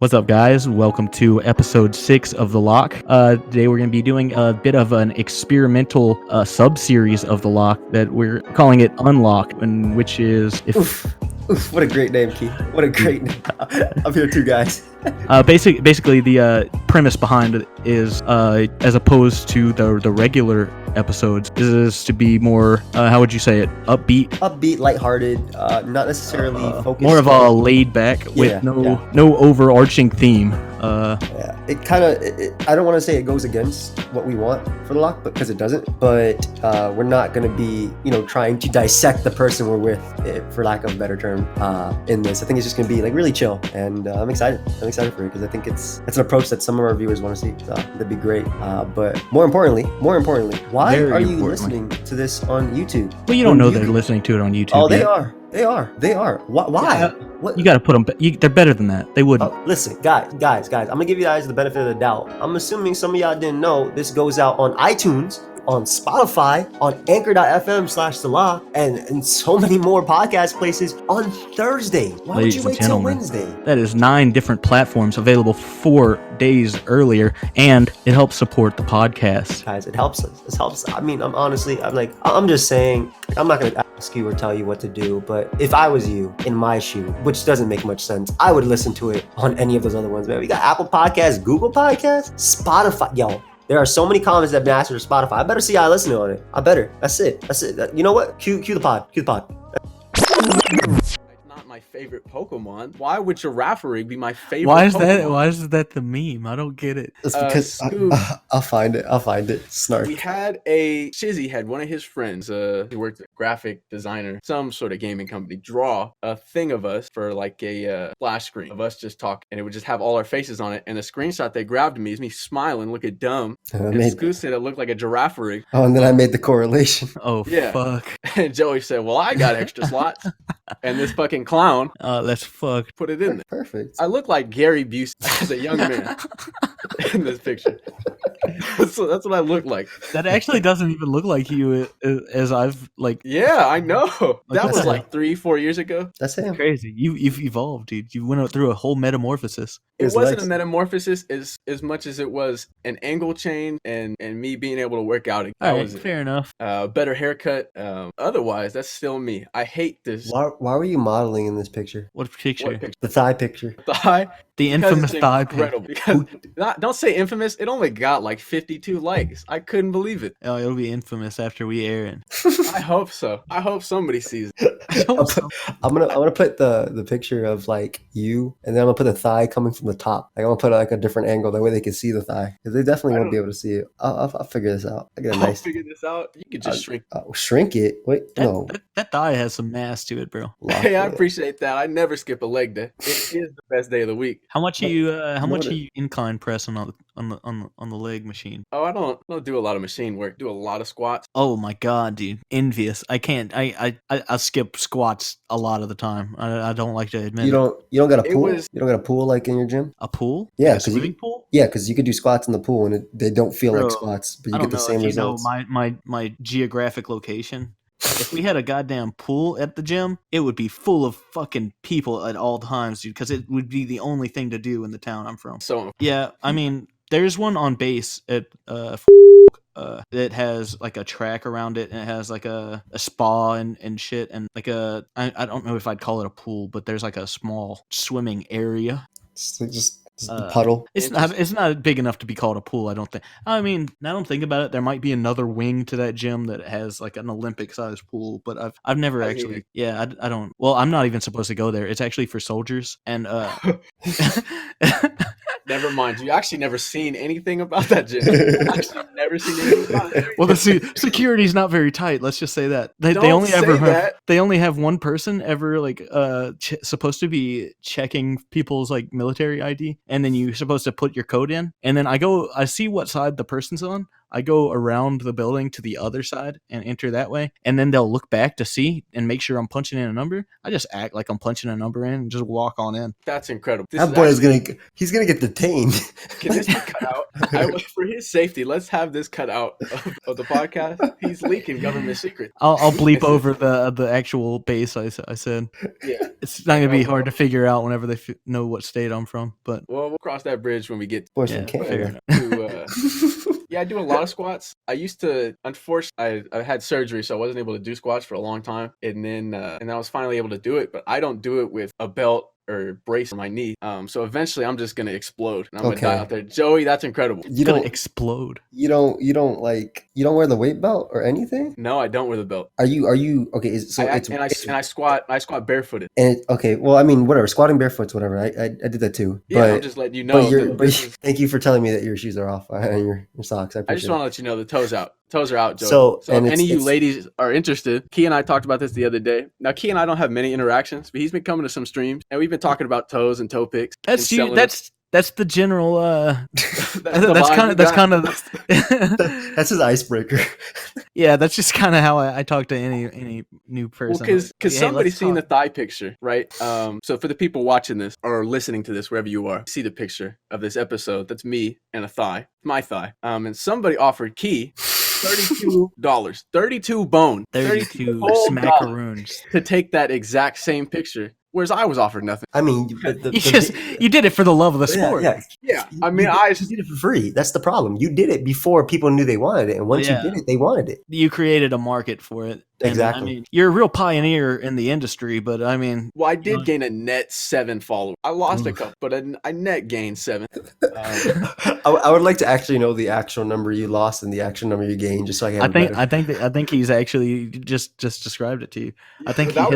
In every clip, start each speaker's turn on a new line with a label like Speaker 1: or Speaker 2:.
Speaker 1: What's up, guys? Welcome to episode 6 of The Lock. Today we're going to be doing a bit of an experimental sub-series of The Lock that we're calling it Unlock, and which is...
Speaker 2: Oof, what a great name, Keith. What a great name. I'm here too, guys.
Speaker 1: Basically, the premise behind it is, as opposed to the regular episodes, is to be more, how would you say it,
Speaker 2: Upbeat, lighthearted, not necessarily focused.
Speaker 1: More of a laid back with no overarching theme.
Speaker 2: It kind of, I don't want to say it goes against what we want for the lock, because it doesn't. But we're not going to be, trying to dissect the person we're with, for lack of a better term, in this. I think it's just going to be like really chill, and I'm excited. I'm excited for it because I think it's an approach that some of our viewers want to see. So that'd be great. But more importantly, why are you listening to this on YouTube?
Speaker 1: Well, you don't know they're listening to it on YouTube.
Speaker 2: Oh, they are. They are. Why?
Speaker 1: Yeah, what? You got to put them. They're better than that. They wouldn't.
Speaker 2: Listen, guys. I'm gonna give you guys the benefit of the doubt. I'm assuming some of y'all didn't know this goes out on iTunes, on Spotify, on Anchor.fm/The Lock, and so many more podcast places on Thursday. Why would you wait till Wednesday?
Speaker 1: That is 9 different platforms available 4 days earlier, and it helps support the podcast.
Speaker 2: Guys, it helps us. It helps. I mean, I'm just saying, I'm not gonna ask you or tell you what to do, but if I was you in my shoe, which doesn't make much sense, I would listen to it on any of those other ones, man. We got Apple Podcasts, Google Podcasts, Spotify. Yo, there are so many comments that have been asked for Spotify. I better see y'all listening on it. I better. That's it. You know what? Cue the pod.
Speaker 3: Not my favorite Pokemon. Why would Girafarig be my favorite?
Speaker 1: Why is
Speaker 3: Pokemon?
Speaker 1: that the meme? I don't get it.
Speaker 2: It's because I'll find it. Snark.
Speaker 3: We had Shizzy had one of his friends, he worked as a graphic designer, some sort of gaming company, draw a thing of us for like a flash screen of us just talking, and it would just have all our faces on it. And the screenshot they grabbed me is me smiling, looking dumb. And Scoot said it looked like a Girafarig.
Speaker 2: Oh, and then I made the correlation.
Speaker 1: Oh, yeah. Fuck.
Speaker 3: And Joey said, well, I got extra slots. And this fucking clown,
Speaker 1: that's fucked.
Speaker 3: put it in there.
Speaker 2: Perfect.
Speaker 3: I look like Gary Busey as a young man in this picture. That's what I look like.
Speaker 1: That actually doesn't even look like you, as I've like.
Speaker 3: Yeah, I know.
Speaker 1: Like,
Speaker 3: that was
Speaker 1: him.
Speaker 3: like 3-4 years ago.
Speaker 2: That's him.
Speaker 1: Crazy. You've evolved, dude. You went through a whole metamorphosis.
Speaker 3: It wasn't a metamorphosis as much as it was an angle change and me being able to work out.
Speaker 1: All right, fair enough.
Speaker 3: Better haircut. Otherwise, that's still me. I hate this.
Speaker 2: Why were you modeling in this picture?
Speaker 1: What picture?
Speaker 2: The thigh picture.
Speaker 3: Thigh.
Speaker 1: The infamous thigh picture.
Speaker 3: Because don't say infamous. It only got like 52 likes. I couldn't believe it.
Speaker 1: Oh, it'll be infamous after we air it.
Speaker 3: I hope so. I hope somebody sees it.
Speaker 2: I'm gonna put the picture of like you, and then I'm gonna put the thigh coming from the top. Like I'm gonna put like a different angle, that way they can see the thigh, because they definitely won't be able to see it. I'll figure this out.
Speaker 3: I'll figure this out. You could just
Speaker 2: shrink it. Wait, no.
Speaker 1: That thigh has some mass to it, bro.
Speaker 3: Hey, I appreciate that. I never skip a leg day. It is the best day of the week.
Speaker 1: How much are you incline pressing on the leg machine?
Speaker 3: Oh, I don't do a lot of machine work. Do a lot of squats.
Speaker 1: Oh my god, dude, envious. I can't. I skip squats a lot of the time. I don't like to admit.
Speaker 2: You don't got a pool. You don't got a pool like in your gym.
Speaker 1: A pool?
Speaker 2: Yeah,
Speaker 1: a swimming pool.
Speaker 2: Yeah, because you could do squats in the pool and they don't feel like squats, but you get the same results.
Speaker 1: My geographic location. If we had a goddamn pool at the gym, it would be full of fucking people at all times, dude, because it would be the only thing to do in the town I'm from.
Speaker 3: So
Speaker 1: yeah, I mean, there's one on base at that has like a track around it, and it has like a spa and shit, and like I don't know if I'd call it a pool, but there's like a small swimming area.
Speaker 2: Just puddle.
Speaker 1: It's not big enough to be called a pool, I don't think. I mean, now I'm thinking about it, there might be another wing to that gym that has like an Olympic sized pool, but I've never actually. Yeah, I don't. Well, I'm not even supposed to go there. It's actually for soldiers, and
Speaker 3: never mind. You actually never seen anything about that gym. Actually, never seen anything about it.
Speaker 1: Well, the security's not very tight. Let's just say that they only have one person ever like supposed to be checking people's like military ID, and then you're supposed to put your code in, and then I see what side the person's on. I go around the building to the other side and enter that way, and then they'll look back to see and make sure I'm punching in a number. I just act like I'm punching a number in and just walk on in.
Speaker 3: That's incredible.
Speaker 2: That boy is he's gonna get detained.
Speaker 3: Can this be cut out? For his safety, let's have this cut out of the podcast. He's leaking government secrets.
Speaker 1: I'll bleep over the actual base I said.
Speaker 3: Yeah,
Speaker 1: it's not gonna be hard to figure out whenever they know what state I'm from. But
Speaker 3: we'll cross that bridge when we get
Speaker 2: to
Speaker 3: yeah, I do a lot of squats. I used to, unfortunately, I had surgery, so I wasn't able to do squats for a long time. And then I was finally able to do it, but I don't do it with a belt or brace on my knee. So eventually I'm just gonna explode and I'm gonna die out there. Joey, that's incredible.
Speaker 1: You don't explode.
Speaker 2: You don't wear the weight belt or anything?
Speaker 3: No, I don't wear the belt.
Speaker 2: Are you okay?
Speaker 3: I squat barefooted.
Speaker 2: And okay, well, I mean, whatever, squatting barefoot's whatever. I did that too.
Speaker 3: Yeah,
Speaker 2: but,
Speaker 3: I'm just letting you know.
Speaker 2: Thank you for telling me that your shoes are off and your socks. I
Speaker 3: just want to let you know the toes out. Toes are out, Joey.
Speaker 2: So
Speaker 3: if any of you ladies are interested, Key and I talked about this the other day. Now, Key and I don't have many interactions, but he's been coming to some streams, and we've been talking about toes and toe picks.
Speaker 1: That's you. That's the general. That's kind of
Speaker 2: that's his icebreaker.
Speaker 1: Yeah, that's just kind of how I talk to any new person.
Speaker 3: Well, because somebody's seen the thigh picture, right? So for the people watching this or listening to this, wherever you are, see the picture of this episode. That's me and a thigh, my thigh. And somebody offered Key $32, 32 bone,
Speaker 1: 32 smackaroons
Speaker 3: to take that exact same picture. Whereas I was offered nothing.
Speaker 2: I mean,
Speaker 1: you did it for the love of the sport.
Speaker 3: Yeah. I mean,
Speaker 2: you did it for free. That's the problem. You did it before people knew they wanted it, and once you did it, they wanted it.
Speaker 1: You created a market for it.
Speaker 2: Exactly.
Speaker 1: I mean, you're a real pioneer in the industry, but I mean,
Speaker 3: well, I did gain a net 7 followers. I lost a couple, but I net gained 7.
Speaker 2: I would like to actually know the actual number you lost and the actual number you gained, just so I can.
Speaker 1: I think he's actually just described it to you. I think
Speaker 3: I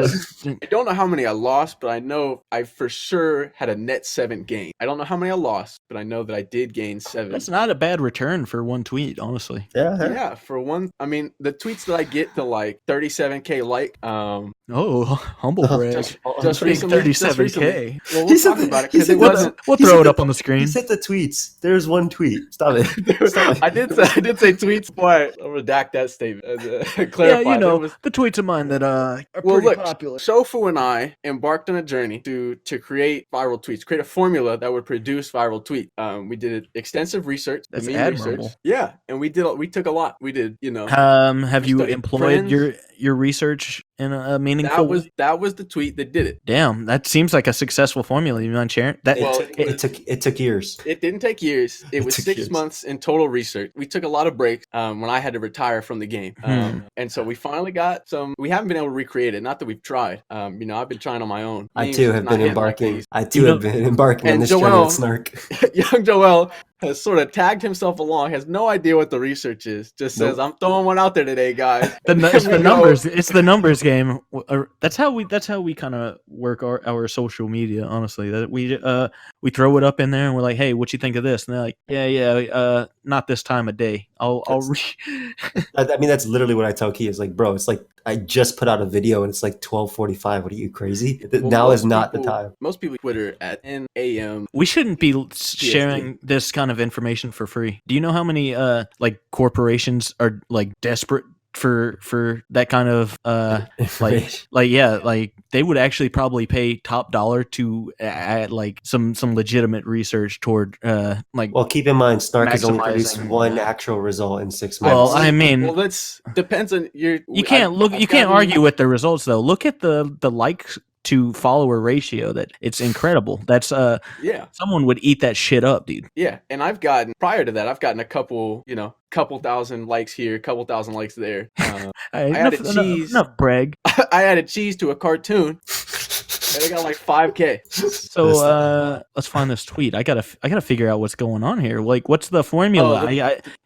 Speaker 3: don't know how many I lost, but I know I for sure had a net 7 gain. I don't know how many I lost, but I know that I did gain 7.
Speaker 1: That's not a bad return for one tweet, honestly.
Speaker 3: Yeah. For one, I mean, the tweets that I get to like 37K like.
Speaker 1: Humble brag.
Speaker 3: Just recently,
Speaker 1: 37K.
Speaker 3: Well, we'll talk about it because it wasn't.
Speaker 1: We'll throw it up on the screen.
Speaker 2: He said the tweets. There's one tweet. Stop it.
Speaker 3: I did say tweets. Boy, I'll redact that statement. Clarify.
Speaker 1: Yeah, the tweets of mine that are pretty popular.
Speaker 3: Shofu and I embarked on a journey to create viral tweets, create a formula that would produce viral tweet. We did extensive research.
Speaker 1: That's admirable.
Speaker 3: Yeah, and we took a lot. We did,
Speaker 1: Have you employed your research in a meaningful way?
Speaker 3: That was the tweet that did it.
Speaker 1: Damn, that seems like a successful formula. You mind sharing?
Speaker 2: It took years.
Speaker 3: It didn't take years. It was 6 months in total research. We took a lot of breaks when I had to retire from the game. And so we finally got some. We haven't been able to recreate it. Not that we've tried. I've been trying on my own.
Speaker 2: I too have been embarking. on this journey with Snark.
Speaker 3: Young Joel has sort of tagged himself along, has no idea what the research is, just says, I'm throwing one out there today, guys.
Speaker 1: It's the numbers. It's the numbers game. That's how we kind of work our social media, honestly. That we throw it up in there and we're like, hey, what you think of this? And they're like, yeah, not this time of day.
Speaker 2: I mean, that's literally what I tell Key. Is like, bro, it's like I just put out a video and it's like 12:45. What are you, crazy? Now is not the time.
Speaker 3: Most people Twitter at 10 a.m.
Speaker 1: We shouldn't be sharing this kind of information for free. Do you know how many corporations are like desperate for that kind of they would actually probably pay top dollar to add like some legitimate research toward
Speaker 2: well, keep in mind Snark has only produced one actual result in 6 months.
Speaker 1: Well, I mean,
Speaker 3: depends on your.
Speaker 1: You can't argue with the results though. Look at the likes to follower ratio. That it's incredible. That's someone would eat that shit up, dude.
Speaker 3: Yeah, and prior to that I've gotten a couple thousand likes here, a couple thousand likes there. I added cheese.
Speaker 1: Enough brag.
Speaker 3: I added cheese to a cartoon. And I got like 5K.
Speaker 1: So let's find this tweet. I gotta figure out what's going on here. Like, what's the formula?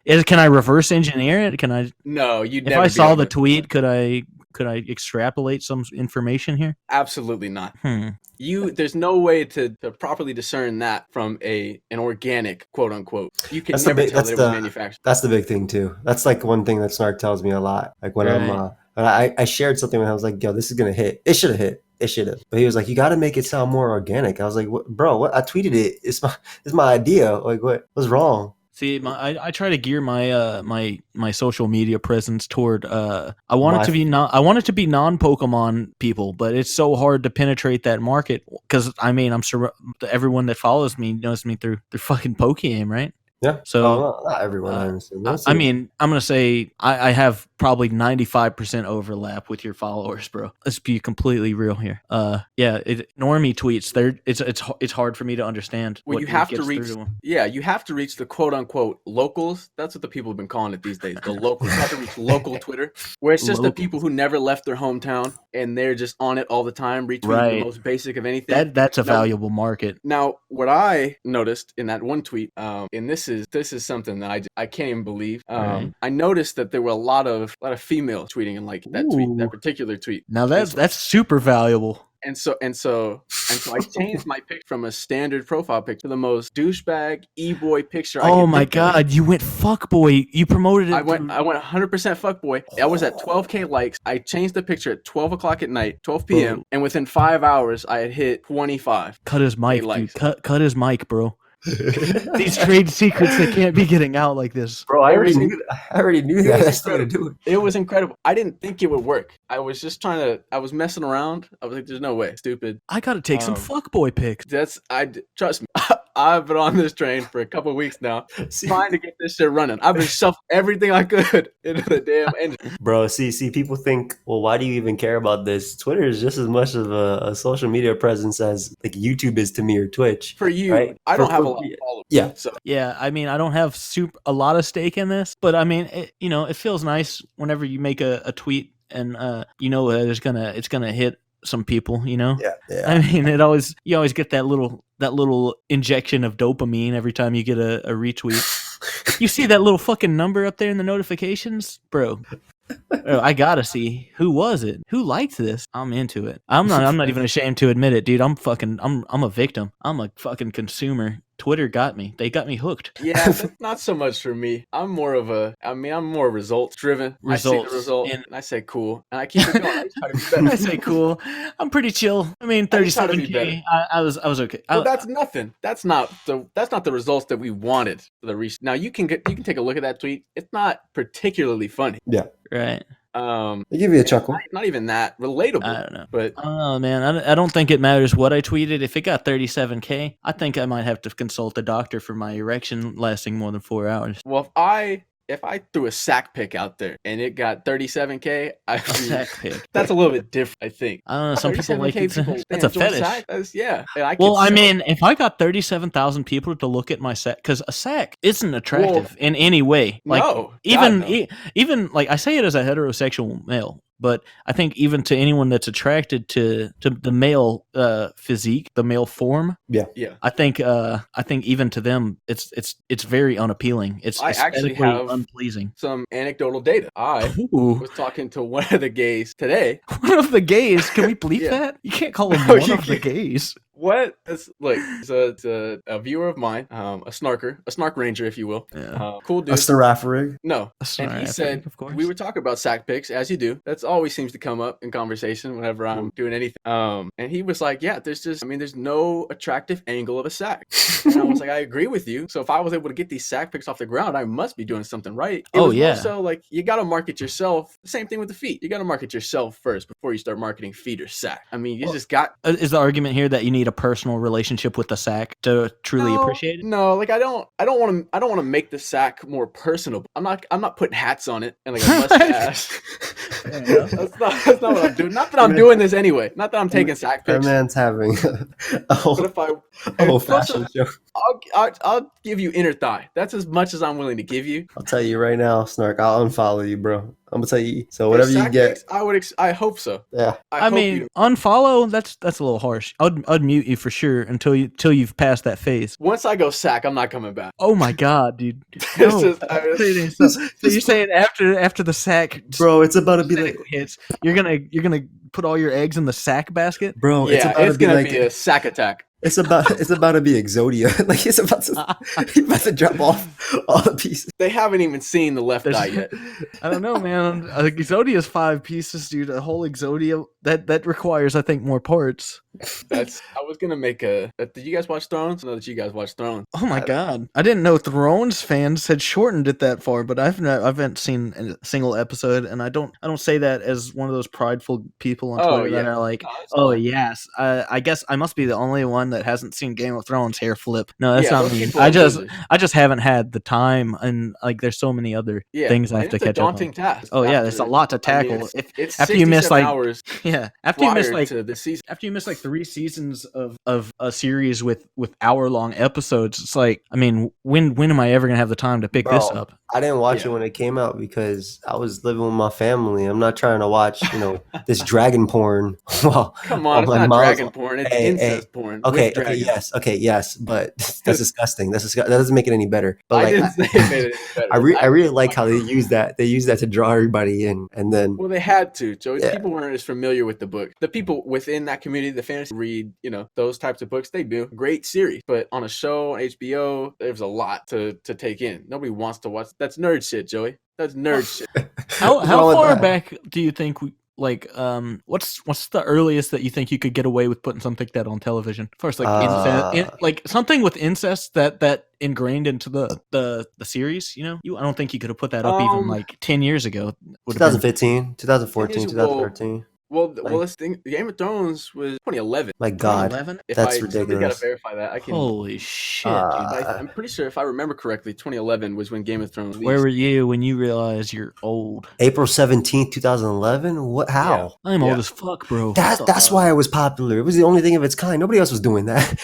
Speaker 1: Can I reverse engineer it? Can I?
Speaker 3: No,
Speaker 1: If I saw the tweet, could I extrapolate some information here?
Speaker 3: Absolutely not. There's no way to properly discern that from an organic quote unquote. You can never tell that it was manufactured.
Speaker 2: That's the big thing too. That's like one thing that Snark tells me a lot. Like when I shared something when I was like, yo, this is gonna hit. It should have hit. But he was like, you got to make it sound more organic. I was like, bro, what? I tweeted it. It's my idea. Like, what's wrong?
Speaker 1: See, I try to gear my my social media presence toward I want it to be non-Pokemon people, but it's so hard to penetrate that market because I mean everyone that follows me knows me through fucking Pokeaim, right?
Speaker 2: Yeah.
Speaker 1: So
Speaker 2: well, not everyone, I understand.
Speaker 1: I mean, I'm gonna say I have probably 95% overlap with your followers, bro. Let's be completely real here. Yeah, normie tweets. It's hard for me to understand.
Speaker 3: Well,
Speaker 1: what
Speaker 3: you have to
Speaker 1: gets
Speaker 3: reach.
Speaker 1: through to them.
Speaker 3: Yeah, you have to reach the quote unquote locals. That's what the people have been calling it these days. The locals. You have to reach local Twitter, where it's just the people who never left their hometown and they're just on it all the time, retweeting the most basic of anything.
Speaker 1: That's a valuable market.
Speaker 3: Now, what I noticed in that one tweet, and this is something that I can't even believe.
Speaker 1: Right.
Speaker 3: I noticed that there were a lot of females tweeting in like that tweet, that particular tweet.
Speaker 1: Now that's super valuable.
Speaker 3: And so I changed my pic from a standard profile picture to the most douchebag e-boy picture.
Speaker 1: Oh my god, you went fuckboy. You promoted it.
Speaker 3: I went 100% fuckboy. I was at 12K likes. I changed the picture at 12 o'clock at night, 12 p.m. And within 5 hours, I had hit 25.
Speaker 1: Cut his mic, dude. Cut his mic, bro. These trade secrets, they can't be getting out like this,
Speaker 2: bro. I already knew that. That's the way to do it.
Speaker 3: It was incredible. I didn't think it would work. I was just I was messing around. I was like, there's no way. Stupid.
Speaker 1: I gotta take some fuckboy pics.
Speaker 3: Trust me. I've been on this train for a couple of weeks now, trying to get this shit running. I've been shoving everything I could into the damn engine.
Speaker 2: Bro, see, people think, well, why do you even care about this? Twitter is just as much of a social media presence as like YouTube is to me or Twitch.
Speaker 3: For you,
Speaker 2: right?
Speaker 3: I don't have a lot of followers.
Speaker 2: Yeah.
Speaker 3: So.
Speaker 1: Yeah, I mean, I don't have a lot of stake in this, but I mean, it feels nice whenever you make a tweet and it's gonna hit some people,
Speaker 2: Yeah.
Speaker 1: I mean, you always get that little injection of dopamine every time you get a retweet. You see that little fucking number up there in the notifications, bro. I gotta see who was it, who liked this. I'm into it. I'm not even ashamed to admit it, dude. I'm a victim. I'm a fucking consumer. Twitter got me. They got me hooked.
Speaker 3: Yeah, that's not so much for me. I'm more results driven. I see the result and I say cool, and I keep it going. I try to be better.
Speaker 1: I say cool. I'm pretty chill. I mean, 37K. I was okay.
Speaker 3: Well, that's nothing. That's not the results that we wanted for the reach. Now you can take a look at that tweet. It's not particularly funny.
Speaker 2: Yeah.
Speaker 1: Right.
Speaker 2: They give you a chuckle.
Speaker 3: Not even that relatable.
Speaker 1: I don't know.
Speaker 3: But
Speaker 1: oh man, I don't think it matters what I tweeted. If it got 37K, I think I might have to consult a doctor for my erection lasting more than 4 hours.
Speaker 3: Well, if I threw a sack pic out there and it got 37K,
Speaker 1: sack pic.
Speaker 3: That's a little bit different, I think.
Speaker 1: I don't know. Some people like it. That's a fetish.
Speaker 3: Yeah.
Speaker 1: I mean, if I got 37,000 people to look at my sack, because a sack isn't attractive in any way. Like,
Speaker 3: no.
Speaker 1: Even like I say it as a heterosexual male. But I think even to anyone that's attracted to the male physique, the male form,
Speaker 3: yeah,
Speaker 1: I think even to them, it's very unappealing. It's aesthetically unpleasing.
Speaker 3: Some anecdotal data. I was talking to one of the gays today.
Speaker 1: One of the gays? Can we bleep that? You can't call him one of the gays.
Speaker 3: What? It's a viewer of mine, a Snark ranger, if you will.
Speaker 1: Yeah.
Speaker 3: Cool dude.
Speaker 2: A Sarafarig?
Speaker 3: No. And he said, of course. We were talking about sack pics, as you do. That's always seems to come up in conversation whenever I'm doing anything. And he was like, yeah, there's no attractive angle of a sack. And I was like, I agree with you. So if I was able to get these sack pics off the ground, I must be doing something right. So like, you got to market yourself. Same thing with the feet. You got to market yourself first before you start marketing feet or sack. I mean, just got.
Speaker 1: Is the argument here that you need a personal relationship with the sack to truly appreciate it?
Speaker 3: No, like I don't want to make the sack more personable. I'm not putting hats on it and like a mustache. That's not what I'm doing. Not that I'm doing this anyway. Not that I'm taking sack pics.
Speaker 2: That man's having a whole fashion show.
Speaker 3: I'll give you inner thigh. That's as much as I'm willing to give you.
Speaker 2: I'll tell you right now, Snark. I'll unfollow you, bro. I'm gonna tell you. So whatever you get,
Speaker 3: I hope so.
Speaker 2: Yeah.
Speaker 1: I mean, unfollow. That's a little harsh. I'd mute you for sure until you've passed that phase.
Speaker 3: Once I go sack, I'm not coming back.
Speaker 1: Oh my god, dude. No. So you're saying after the sack,
Speaker 2: bro? It's about to be like
Speaker 1: hits. You're gonna put all your eggs in the sack basket,
Speaker 2: bro.
Speaker 3: Yeah, it's gonna be a sack attack.
Speaker 2: It's about to be Exodia. Like he's about to drop off all the pieces.
Speaker 3: They haven't even seen the left eye yet.
Speaker 1: I don't know, man. Exodia is 5 pieces, dude. A whole Exodia. that requires, I think, more parts.
Speaker 3: I was gonna make a. Did you guys watch Thrones? I know that you guys watch Thrones.
Speaker 1: Oh my god! I didn't know Thrones fans had shortened it that far, but I haven't seen a single episode, and I don't say that as one of those prideful people on Twitter that are like,
Speaker 3: No, it's
Speaker 1: oh
Speaker 3: fine.
Speaker 1: yes, I guess I must be the only one that hasn't seen Game of Thrones. Hair flip. No, that's
Speaker 3: Yeah,
Speaker 1: not
Speaker 3: those
Speaker 1: me.
Speaker 3: people are losers.
Speaker 1: I just haven't had the time, and like there's so many other things I have
Speaker 3: and
Speaker 1: to
Speaker 3: it's a
Speaker 1: catch up on.
Speaker 3: daunting task.
Speaker 1: Oh yeah, there's a lot to tackle.
Speaker 3: It's
Speaker 1: After you miss
Speaker 3: 67
Speaker 1: like
Speaker 3: hours
Speaker 1: yeah, after you miss
Speaker 3: prior
Speaker 1: like
Speaker 3: to the season.
Speaker 1: after you miss like 3 seasons of a series with hour-long episodes, it's like, I mean, when am I ever gonna have the time to pick this
Speaker 2: Bro,
Speaker 1: up?
Speaker 2: I didn't watch
Speaker 3: Yeah.
Speaker 2: it when it came out because I was living with my family. I'm not trying to watch, this dragon porn. Well,
Speaker 3: Come on, it's not dragon porn. It's incest porn.
Speaker 2: Okay,
Speaker 3: with dragons.
Speaker 2: yes, but that's disgusting. That doesn't make it any better. But
Speaker 3: I didn't say it made it any better.
Speaker 2: I really like how they use that. They use that to draw everybody in, and then
Speaker 3: Well, they had to, Joey.
Speaker 2: Yeah.
Speaker 3: People weren't as familiar with the book. The people within that community, the fantasy read, those types of books, they do. Great series. But on a show, on HBO, there's a lot to take in. Nobody wants to watch. That's nerd shit, Joey. That's nerd shit.
Speaker 1: How
Speaker 2: What's wrong with
Speaker 1: far
Speaker 2: that?
Speaker 1: back do you think what's the earliest that you think you could get away with putting something like that on television? First, like incest, like something with incest that ingrained into the series. I don't think you could have put that up even like 10 years ago. Would have been
Speaker 2: 2015, 2014,
Speaker 3: Well,
Speaker 2: 2013.
Speaker 3: Well, this thing, Game of Thrones was 2011.
Speaker 2: My God,
Speaker 1: 2011?
Speaker 2: that's
Speaker 3: Somebody gotta
Speaker 2: ridiculous.
Speaker 3: verify that. I can.
Speaker 1: Holy shit, dude.
Speaker 3: I'm pretty sure if I remember correctly, 2011 was when Game of Thrones released.
Speaker 1: Where were you when you realized you're old?
Speaker 2: April 17th, 2011. What? How?
Speaker 1: I'm
Speaker 3: Yeah.
Speaker 1: old as fuck, bro.
Speaker 2: That's why it was popular. It was the only thing of its kind. Nobody else was doing that.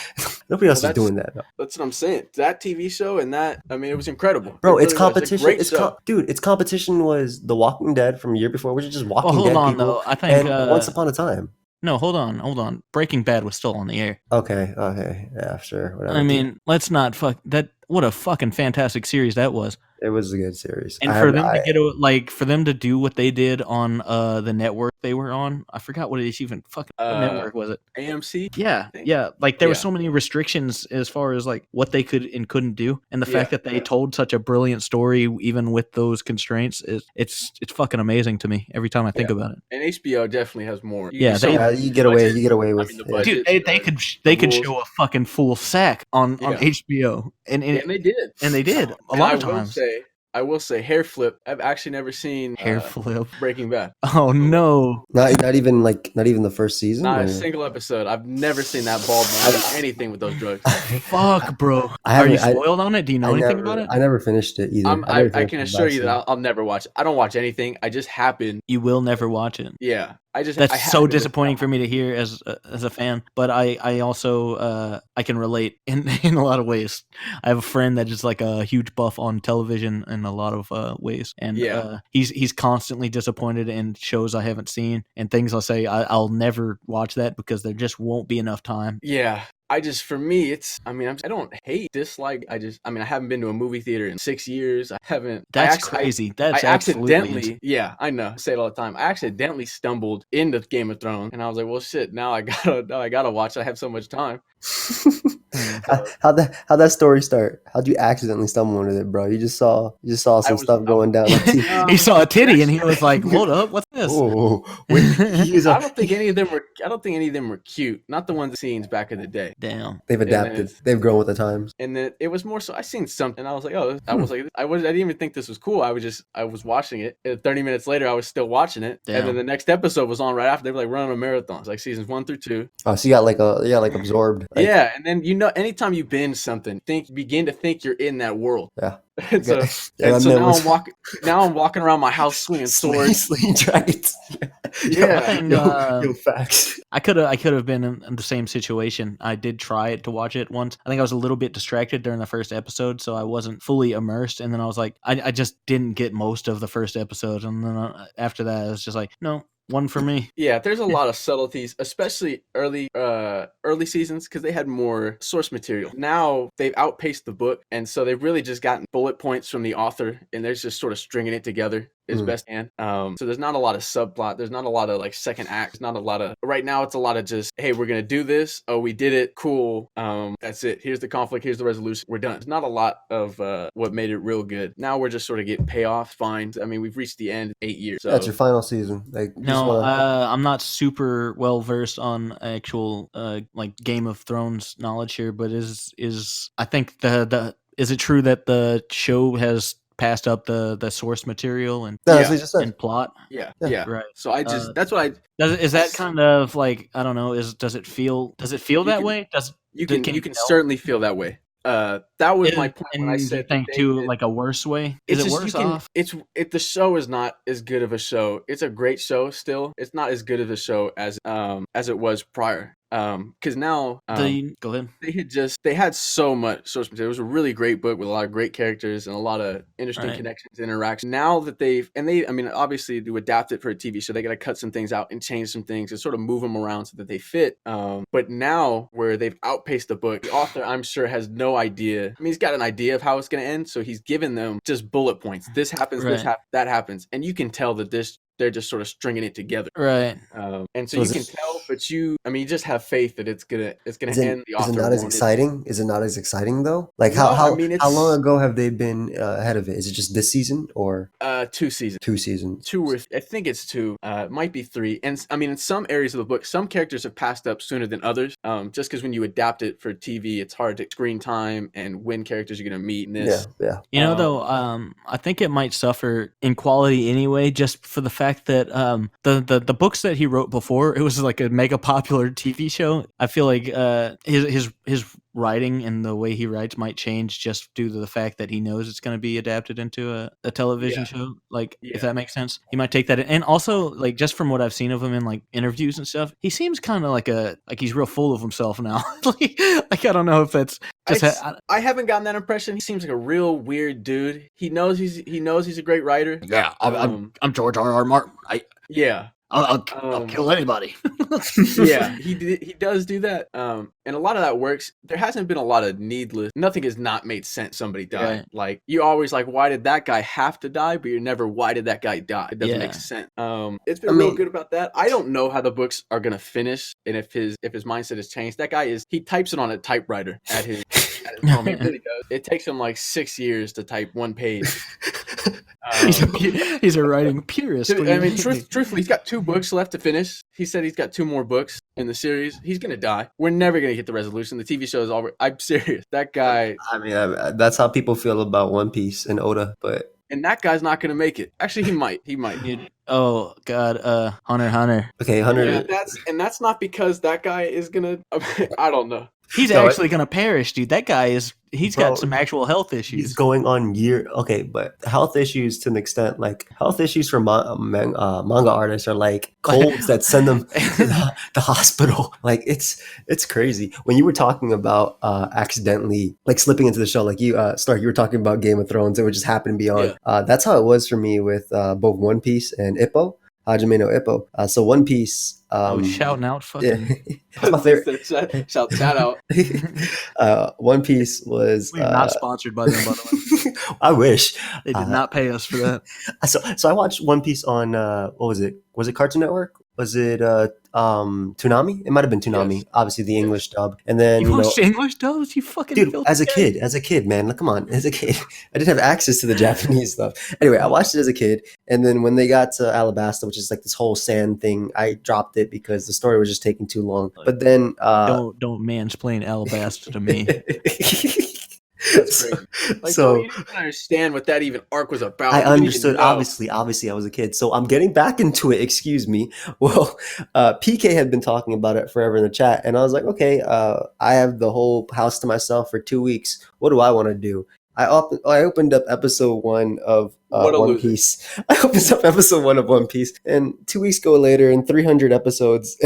Speaker 2: Nobody else was doing that.
Speaker 3: That's what I'm saying. That TV show and that, I mean, it was incredible.
Speaker 2: Bro,
Speaker 3: It
Speaker 2: its
Speaker 3: really was.
Speaker 2: competition.
Speaker 3: It's a great show.
Speaker 2: Dude, its competition was The Walking Dead from a year before, which is just Walking
Speaker 1: hold
Speaker 2: Dead
Speaker 1: on,
Speaker 2: people.
Speaker 1: though. I think,
Speaker 2: and Once Upon a Time.
Speaker 1: No, hold on. Breaking Bad was still on the air.
Speaker 2: Okay, yeah, sure, whatever.
Speaker 1: I mean, let's not fuck that. What a fucking fantastic series that was.
Speaker 2: It was a good series.
Speaker 1: And for them to do what they did on the network they were on, I forgot what it even fucking what network was it?
Speaker 3: AMC?
Speaker 1: Yeah. Like there were so many restrictions as far as like what they could and couldn't do, and the fact that they told such a brilliant story even with those constraints it's fucking amazing to me every time I think about it.
Speaker 3: And HBO definitely has more.
Speaker 1: You
Speaker 2: get away with.
Speaker 3: the budget,
Speaker 1: dude, they could show a fucking full sack on HBO, and
Speaker 3: they did.
Speaker 1: And they did a lot of times.
Speaker 3: I will say, hair flip. I've actually never seen
Speaker 1: hair flip
Speaker 3: Breaking Bad.
Speaker 1: Oh no!
Speaker 2: Not even the first season.
Speaker 3: Not a single episode. I've never seen that bald man do anything with those drugs.
Speaker 1: Fuck, bro. Are you spoiled on it? Do you know anything about it?
Speaker 2: I never finished it either.
Speaker 3: I can assure you that I'll never watch it. I don't watch anything. I just happen.
Speaker 1: You will never watch it.
Speaker 3: Yeah.
Speaker 1: That's so disappointing for me to hear as a fan, but I also I can relate in a lot of ways. I have a friend that is like a huge buff on television in a lot of ways, and he's constantly disappointed in shows I haven't seen and things I'll say I'll never watch that because there just won't be enough time.
Speaker 3: Yeah. For me, I don't dislike. I haven't been to a movie theater in 6 years.
Speaker 1: That's crazy. That's
Speaker 3: accidentally, I know. I say it all the time. I accidentally stumbled into Game of Thrones, and I was like, well, shit. Now I gotta watch. I have so much time.
Speaker 2: How'd that story start? How'd you accidentally stumble into it, bro? You just saw some stuff going down.
Speaker 1: He saw a titty and he was like, "Hold up, what's this?"
Speaker 3: I don't think any of them were cute. Not the ones scenes back in the day.
Speaker 1: Damn,
Speaker 2: they've adapted. They've grown with the times.
Speaker 3: And then it was more so. I seen something. And I was like, oh, I didn't even think this was cool. I was watching it. And 30 minutes later, I was still watching it.
Speaker 1: Damn.
Speaker 3: And then the next episode was on right after. They were like running a marathon. It's like seasons 1 through 2.
Speaker 2: Oh, so you got absorbed.
Speaker 3: Yeah, and then anytime you binge something, begin to think you're in that world.
Speaker 2: Yeah.
Speaker 3: And so now I'm walking around my house swinging swords,
Speaker 2: slaying dragons.
Speaker 1: Facts. I could have been in the same situation. I did try it to watch it once. I think I was a little bit distracted during the first episode, so I wasn't fully immersed. And then I was like, I just didn't get most of the first episode, and then after that, I was just like, no. One for me.
Speaker 3: Yeah, there's a lot of subtleties, especially early seasons, because they had more source material. Now they've outpaced the book, and so they've really just gotten bullet points from the author, and they're just sort of stringing it together. as best can. So there's not a lot of subplot. There's not a lot of like second act. There's not a lot of right now. It's a lot of just, hey, we're gonna do this. Oh, we did it. Cool. That's it. Here's the conflict. Here's the resolution. We're done. There's not a lot of what made it real good. Now we're just sort of getting payoff, fines. I mean, we've reached the end. 8 years. So
Speaker 2: That's your final season. Like,
Speaker 1: No, I'm not super well versed on actual like Game of Thrones knowledge here, but is I think the is it true that the show has passed up the source material and
Speaker 2: no, that's what you just said.
Speaker 1: and plot?
Speaker 3: yeah,
Speaker 2: Yeah.
Speaker 1: Right.
Speaker 3: So I just that's what I
Speaker 1: Is that kind of like, I don't know, does it feel that way?
Speaker 3: you
Speaker 1: can
Speaker 3: can
Speaker 1: tell?
Speaker 3: certainly feel that way. That was my point when I
Speaker 1: And you
Speaker 3: said
Speaker 1: think
Speaker 3: that
Speaker 1: too
Speaker 3: David-
Speaker 1: like a worse way?
Speaker 3: It's
Speaker 1: Is it
Speaker 3: just,
Speaker 1: worse
Speaker 3: you can,
Speaker 1: off?
Speaker 3: the show is not as good of a show. It's a great show still. It's not as good of a show as it was prior. Because now
Speaker 1: Go ahead.
Speaker 3: they had so much source material. It was a really great book with a lot of great characters and a lot of interesting
Speaker 1: Right.
Speaker 3: connections, interactions. Now that I mean, obviously to adapt it for a TV show, they got to cut some things out and change some things and sort of move them around so that they fit. But now where they've outpaced the book, the author, I'm sure, has no idea. I mean, he's got an idea of how it's going to end, so he's given them just bullet points. This happens, this
Speaker 1: Right.
Speaker 3: happens, that happens, and you can tell that they're just sort of stringing it together.
Speaker 1: Right.
Speaker 3: And so
Speaker 2: So
Speaker 3: you can tell, but you just have faith that it's gonna
Speaker 2: Is
Speaker 3: end. The author
Speaker 2: it not as
Speaker 3: wanted.
Speaker 2: exciting? Is it not as exciting though? Like
Speaker 3: No,
Speaker 2: how
Speaker 3: I mean,
Speaker 2: how long
Speaker 3: it's-
Speaker 2: ago have they been ahead of it? Is it just this season or
Speaker 3: 2 seasons.
Speaker 2: 2 seasons?
Speaker 3: I think it's 2. It might be 3. And I mean, in some areas of the book, some characters have passed up sooner than others. Just because when you adapt it for TV, it's hard to screen time and when characters you're gonna meet. And this,
Speaker 2: Yeah.
Speaker 1: You know, though, I think it might suffer in quality anyway, just for the fact that the books that he wrote before, it was like a mega popular TV show. I feel like his writing and the way he writes might change just due to the fact that he knows it's going to be adapted into a television show. Like, if that makes sense, he might take that in. And also, like, just from what I've seen of him in like interviews and stuff, he seems kind of like he's real full of himself now. like I don't know if that's just.
Speaker 3: I haven't gotten that impression. He seems like a real weird dude. He knows he's a great writer.
Speaker 1: Yeah, I'm George R.R. Martin.
Speaker 3: Yeah.
Speaker 1: I'll kill anybody.
Speaker 3: Yeah, he does do that. And a lot of that works. There hasn't been a lot of needless. Nothing has not made sense. Somebody died.
Speaker 1: Right.
Speaker 3: Like, you always like, why did that guy have to die? But you're never, why did that guy die? It doesn't make sense. It's been real good about that. I don't know how the books are gonna finish, and if his mindset has changed. That guy he types it on a typewriter at his home. He really does. It takes him like 6 years to type one page.
Speaker 1: He's a writing purist.
Speaker 3: I mean, truthfully, he's got 2 books left to finish. He said he's got 2 more books in the series. He's gonna die. We're never gonna get the resolution. The TV show is over. I'm serious. That guy.
Speaker 2: I mean, that's how people feel about One Piece and Oda, but
Speaker 3: And that guy's not gonna make it. Actually, he might. He might.
Speaker 1: Oh God, Hunter.
Speaker 2: okay, Hunter.
Speaker 3: Yeah, that's not because that guy is gonna. I don't know.
Speaker 1: He's actually gonna perish, dude. That guy he's got some actual health issues.
Speaker 2: He's going on okay, but health issues to an extent, like health issues for manga artists are like colds that send them to the hospital. Like it's crazy. When you were talking about accidentally like slipping into the show, like you Snark, you were talking about Game of Thrones, it would just happen to be on.
Speaker 3: Yeah.
Speaker 2: That's how it was for me with both One Piece and Ep1. Hajime no Ep1. So One Piece.
Speaker 1: Shouting out, fucking.
Speaker 2: Yeah. That's my favorite.
Speaker 3: Shout that out.
Speaker 2: One Piece was.
Speaker 1: We're not sponsored by them, by the way.
Speaker 2: I wish
Speaker 1: They did not pay us for that.
Speaker 2: So I watched One Piece on what was it? Was it Cartoon Network? Was it Toonami? It might have been Toonami.
Speaker 3: Yes.
Speaker 2: Obviously the English dub. And then
Speaker 1: You watched English dubs? You fucking
Speaker 2: dude,
Speaker 1: filthy
Speaker 2: as a
Speaker 1: guy.
Speaker 2: kid, man, come on, as a kid, I didn't have access to the Japanese stuff. Anyway, I watched it as a kid, and then when they got to Alabasta, which is like this whole sand thing, I dropped it because the story was just taking too long. But then
Speaker 1: Don't mansplain Alabasta to me.
Speaker 3: That's crazy. Like,
Speaker 2: so
Speaker 3: you didn't understand what that even arc was about.
Speaker 2: I
Speaker 3: You didn't even
Speaker 2: understood.
Speaker 3: know.
Speaker 2: Obviously, I was a kid. So I'm getting back into it. Excuse me. Well, PK had been talking about it forever in the chat, and I was like, okay, I have the whole house to myself for 2 weeks. What do I want to do? I opened up episode 1 of One Piece. I opened up episode 1 of One Piece, and 2 weeks go later, and 300 episodes.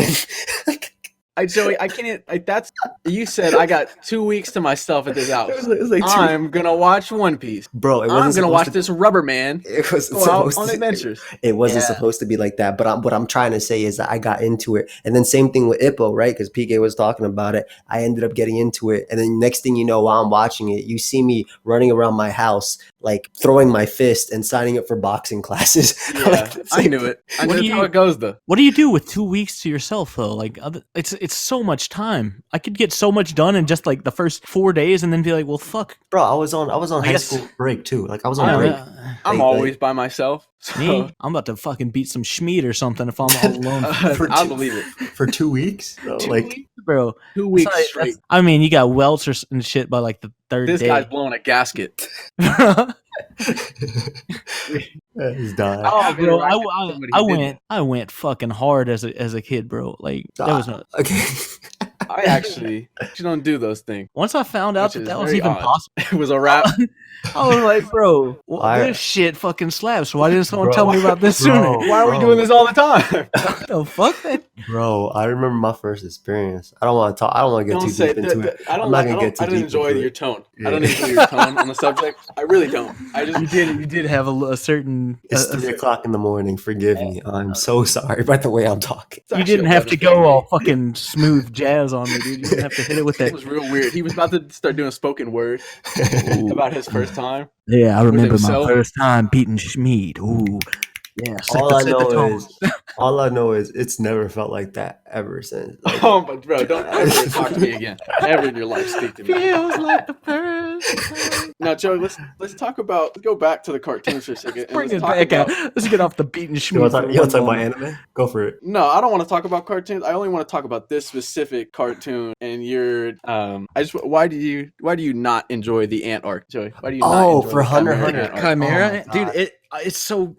Speaker 3: Joey, I can't. That's you said. I got 2 weeks to myself at this house.
Speaker 2: It was like
Speaker 3: I'm gonna watch One Piece,
Speaker 2: bro. It wasn't
Speaker 3: I'm gonna watch
Speaker 2: to,
Speaker 3: this rubber man
Speaker 2: It wasn't
Speaker 3: go out
Speaker 2: supposed
Speaker 3: on
Speaker 2: to,
Speaker 3: adventures.
Speaker 2: It wasn't supposed to be like that. But what I'm trying to say is that I got into it, and then same thing with Ippo, right? Because PK was talking about it. I ended up getting into it, and then next thing you know, while I'm watching it, you see me running around my house, like throwing my fist and signing up for boxing classes.
Speaker 3: Yeah,
Speaker 2: Like, it's
Speaker 3: I
Speaker 2: like-
Speaker 3: knew it. I
Speaker 1: What
Speaker 3: knew
Speaker 1: do
Speaker 3: how
Speaker 1: you-
Speaker 3: it goes though.
Speaker 1: What do you do with 2 weeks to yourself though? Like, it's so much time. I could get so much done in just like the first 4 days, and then be like, well, fuck.
Speaker 2: Bro, I was on
Speaker 1: I
Speaker 2: high
Speaker 1: guess-
Speaker 2: school break too. Like I was on
Speaker 3: I'm-
Speaker 2: break.
Speaker 3: I'm
Speaker 2: Like-
Speaker 3: always by myself. So,
Speaker 1: Me, I'm about to fucking beat some Schmeed or something if I'm all alone,
Speaker 3: I'll believe it.
Speaker 2: For 2 weeks. Bro,
Speaker 3: 2
Speaker 2: like
Speaker 3: weeks,
Speaker 1: bro.
Speaker 3: 2 weeks
Speaker 1: That's-
Speaker 3: straight.
Speaker 1: I mean, you got welts and shit by like the third
Speaker 3: This
Speaker 1: day.
Speaker 3: guy's blowing a gasket.
Speaker 2: he's dying.
Speaker 1: Oh, bro,
Speaker 3: interacted with somebody
Speaker 1: I
Speaker 3: who did
Speaker 1: went, I went fucking hard as a kid, bro. Like that was not.
Speaker 2: Okay.
Speaker 3: I actually don't do those things.
Speaker 1: Once I found out
Speaker 3: Which
Speaker 1: that
Speaker 3: is
Speaker 1: that was
Speaker 3: very
Speaker 1: even
Speaker 3: odd.
Speaker 1: possible,
Speaker 3: It was a wrap.
Speaker 1: I was like, bro,
Speaker 2: Why-
Speaker 1: this shit fucking slaps. Why didn't someone
Speaker 2: Bro.
Speaker 1: tell me about this
Speaker 2: Bro.
Speaker 1: sooner?
Speaker 3: Why are we
Speaker 2: Bro.
Speaker 3: doing this all the time?
Speaker 1: What the fuck, man?
Speaker 2: Bro, I remember my first experience. I don't want to talk. I don't want to get
Speaker 3: Don't
Speaker 2: too
Speaker 3: say
Speaker 2: deep into it.
Speaker 3: I
Speaker 2: I'm
Speaker 3: don't.
Speaker 2: not
Speaker 3: I
Speaker 2: gonna
Speaker 3: don't,
Speaker 2: get too
Speaker 3: I don't
Speaker 2: deep
Speaker 3: enjoy
Speaker 2: into
Speaker 3: your
Speaker 2: it.
Speaker 3: tone.
Speaker 2: Yeah.
Speaker 3: I don't enjoy your tone on the subject. I really don't. I just
Speaker 1: You did have a certain.
Speaker 2: It's 3:00 in the morning. Forgive me. I'm so sorry by the way I'm talking.
Speaker 3: it's
Speaker 1: You
Speaker 3: actually
Speaker 1: didn't
Speaker 3: a
Speaker 1: have to
Speaker 3: pleasure
Speaker 1: go
Speaker 3: for
Speaker 1: all
Speaker 3: me.
Speaker 1: fucking smooth jazz on me, dude. You didn't have to hit it with
Speaker 3: It
Speaker 1: that.
Speaker 3: was real weird. He was about to start doing spoken word about his first time.
Speaker 1: Yeah, I remember my
Speaker 3: himself.
Speaker 1: first time beating Schmeed. Ooh, yeah.
Speaker 2: All I know is it's never felt like that ever since. Like,
Speaker 3: Oh, but bro, don't ever talk to me again. Ever in your life speak to me.
Speaker 1: feels like the first time.
Speaker 3: Now, Joey, let's talk about. Let's go back to the cartoons for a second. and
Speaker 1: Bring
Speaker 3: let's
Speaker 1: it
Speaker 3: talk
Speaker 1: back
Speaker 3: about-
Speaker 1: out. Let's get off the beating
Speaker 2: you
Speaker 1: Schmeed.
Speaker 2: want
Speaker 1: for
Speaker 2: to
Speaker 1: one
Speaker 2: talk about
Speaker 1: moment.
Speaker 2: anime? Go for it.
Speaker 3: No, I don't want to talk about cartoons. I only want to talk about this specific cartoon. And you're, why do you not enjoy the ant arc, Joey? Why do you not
Speaker 2: Oh,
Speaker 3: enjoy
Speaker 2: for
Speaker 3: the
Speaker 2: Hunter
Speaker 3: Chimera
Speaker 2: Hunter.
Speaker 3: Ant arc?
Speaker 1: Chimera,
Speaker 2: Oh my
Speaker 1: dude,
Speaker 2: God.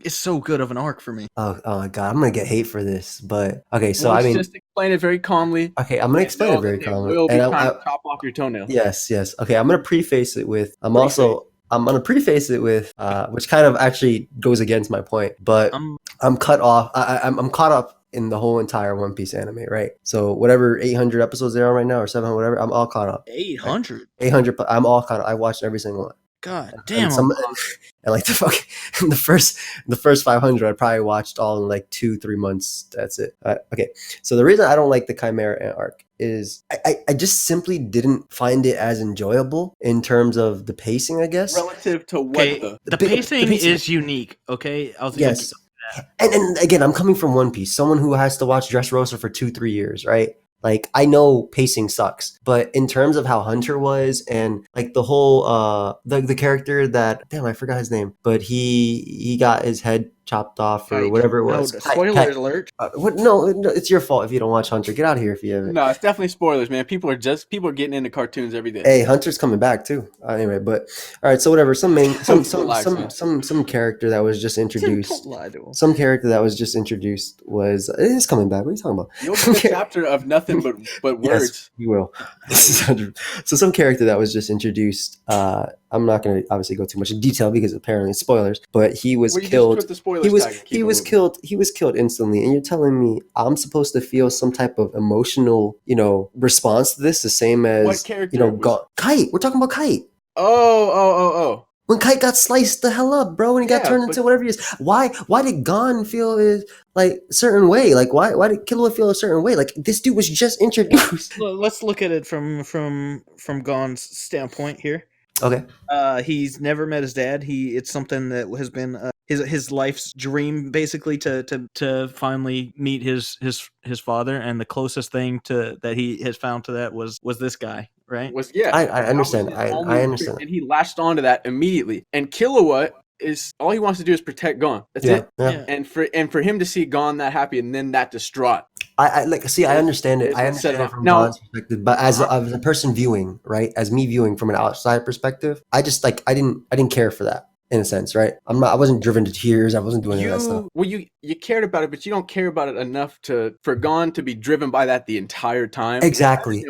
Speaker 1: it's so good of an arc for me.
Speaker 2: Oh my god, I'm gonna get hate for this, but okay. So
Speaker 3: Well,
Speaker 2: I
Speaker 3: let's
Speaker 2: mean,
Speaker 3: just explain it very calmly.
Speaker 2: okay, I'm gonna explain it
Speaker 3: Know
Speaker 2: very
Speaker 3: that
Speaker 2: calmly.
Speaker 3: Will be
Speaker 2: And
Speaker 3: trying to chop off your toenail.
Speaker 2: yes. Okay, I'm gonna preface it with. I'm gonna preface it with, which kind of actually goes against my point, but I'm cut off. I'm caught up in the whole entire One Piece anime, right? So whatever 800 episodes there are right now, or 700, whatever, I'm all caught up.
Speaker 1: 800.
Speaker 2: 800, but I'm all caught up. I watched every single one.
Speaker 1: God
Speaker 2: And
Speaker 1: damn.
Speaker 2: and like the first 500, I probably watched all in like 2-3 months. That's it. Okay, so the reason I don't like the Chimera Ant arc is I just simply didn't find it as enjoyable in terms of the pacing, I guess.
Speaker 3: Relative to what
Speaker 1: Okay,
Speaker 3: the
Speaker 1: the
Speaker 2: big-
Speaker 1: pacing
Speaker 2: the pacing-
Speaker 1: is unique. Okay,
Speaker 2: Yes. And again, I'm coming from One Piece, someone who has to watch Dressrosa for 2-3 years, right? Like, I know pacing sucks, but in terms of how Hunter was and like the whole the character that, damn, I forgot his name, but he got his head chopped off or
Speaker 3: Kite.
Speaker 2: whatever it
Speaker 1: No,
Speaker 2: was.
Speaker 1: spoiler
Speaker 2: Kite.
Speaker 1: alert.
Speaker 2: What? No, it's your fault if you don't watch Hunter. Get out of here if you haven't.
Speaker 3: No, it's definitely spoilers, man. People are getting into cartoons every day.
Speaker 2: Hey, Hunter's coming back too. Anyway, but all right. So whatever.
Speaker 3: Relax, man.
Speaker 2: Some character that was just introduced.
Speaker 1: Don't lie to him.
Speaker 2: Some character that was just introduced was. It is coming back. What are you talking about?
Speaker 3: You'll get a chapter of nothing but words.
Speaker 2: Yes, you will. This is 100. So some character that was just introduced. I'm not going to obviously go too much in detail because apparently it's spoilers. But he was
Speaker 3: Well, you just
Speaker 2: killed.
Speaker 3: put the spoilers
Speaker 2: He was
Speaker 3: tag and keep
Speaker 2: he
Speaker 3: it
Speaker 2: was
Speaker 3: moving.
Speaker 2: killed. He was killed instantly, and you're telling me I'm supposed to feel some type of emotional, response to this, the same as
Speaker 3: What character was-
Speaker 2: Kite. We're talking about Kite.
Speaker 3: Oh.
Speaker 2: When Kite got sliced the hell up, bro, and he got
Speaker 3: Yeah,
Speaker 2: turned
Speaker 3: but-
Speaker 2: into whatever he is. Why did Gon feel like a certain way? Like why did Killua feel a certain way? Like this dude was just introduced.
Speaker 1: Let's look at it from Gon's standpoint here.
Speaker 2: Okay.
Speaker 1: He's never met his dad. It's something that has been his life's dream, basically, to finally meet his father. And the closest thing that he has found to that was this guy, right?
Speaker 2: I
Speaker 3: That
Speaker 2: understand.
Speaker 3: was his
Speaker 2: I
Speaker 3: only
Speaker 2: understand.
Speaker 3: trick, and he latched onto that immediately. And Killua is all he wants to do is protect Gon. That's
Speaker 2: Yeah,
Speaker 3: it.
Speaker 2: yeah.
Speaker 3: And for him to see Gon that happy and then that distraught.
Speaker 2: I understand it. I
Speaker 3: It set
Speaker 2: understand
Speaker 3: it
Speaker 2: it
Speaker 3: off.
Speaker 2: from
Speaker 3: Now-
Speaker 2: Gon's perspective, but as a person viewing, right, as me viewing from an outside perspective, I just I didn't care for that in a sense, right? I wasn't driven to tears. I wasn't doing any of that stuff.
Speaker 3: You cared about it, but you don't care about it enough for Gon to be driven by that the entire time.
Speaker 2: Exactly.